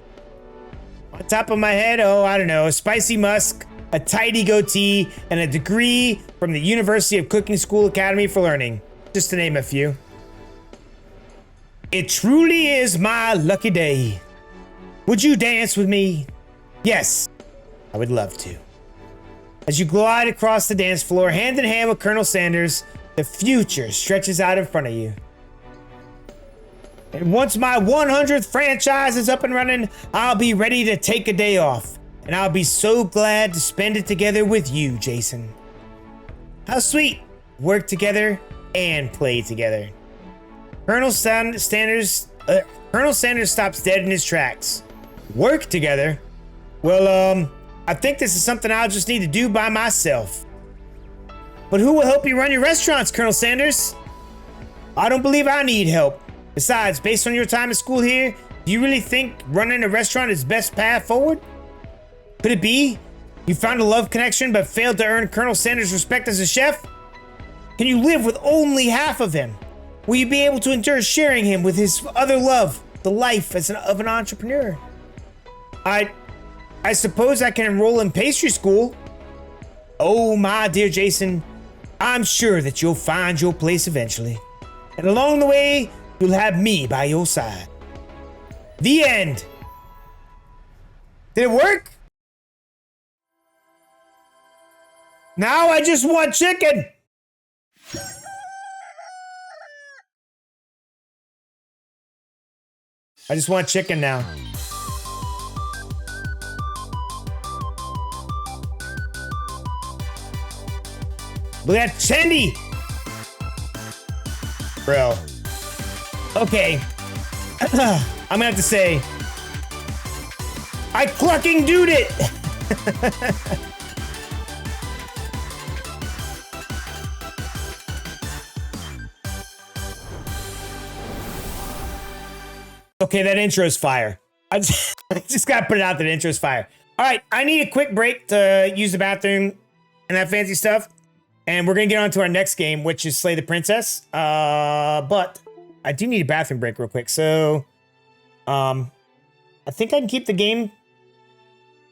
On top of my head, oh, I don't know, a spicy musk, a tidy goatee, and a degree from the University of Cooking School Academy for Learning, just to name a few. It truly is my lucky day. Would you dance with me? Yes, I would love to. As you glide across the dance floor, hand in hand with Colonel Sanders, the future stretches out in front of you. And once my 100th franchise is up and running, I'll be ready to take a day off. And I'll be so glad to spend it together with you, Jason. How sweet. Work together and play together. Colonel Sanders stops dead in his tracks. Work together? Well, I think this is something I'll just need to do by myself. But who will help you run your restaurants, Colonel Sanders? I don't believe I need help. Besides, based on your time at school here, do you really think running a restaurant is the best path forward? Could it be you found a love connection but failed to earn Colonel Sanders' respect as a chef? Can you live with only half of him? Will you be able to endure sharing him with his other love, the life of an entrepreneur? I suppose I can enroll in pastry school. Oh, my dear Jason, I'm sure that you'll find your place eventually. And along the way, you'll have me by your side. The end. Did it work? Now I just want chicken. I just want chicken now. Look at Chandy! Bro. Okay. I'm gonna have to say, I clucking dude it! Okay, that intro's fire. I just gotta put it out that intro's fire. All right, I need a quick break to use the bathroom and that fancy stuff. And we're gonna get on to our next game, which is Slay the Princess. But I do need a bathroom break real quick. So, I think I can keep the game.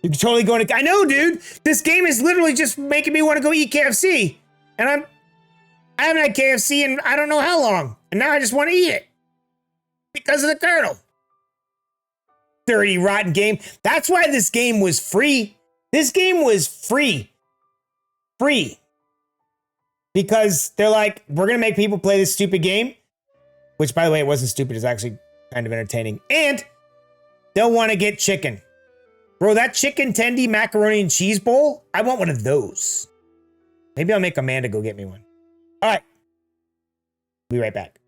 You can totally go into. I know, dude. This game is literally just making me want to go eat KFC, and I haven't had KFC in I don't know how long, and now I just want to eat it because of the Colonel. Dirty, rotten game. That's why this game was free. This game was free. Because they're like, we're going to make people play this stupid game. Which, by the way, it wasn't stupid. It's actually kind of entertaining. And they'll want to get chicken. Bro, that chicken tendy macaroni and cheese bowl, I want one of those. Maybe I'll make Amanda go get me one. All right. Be right back.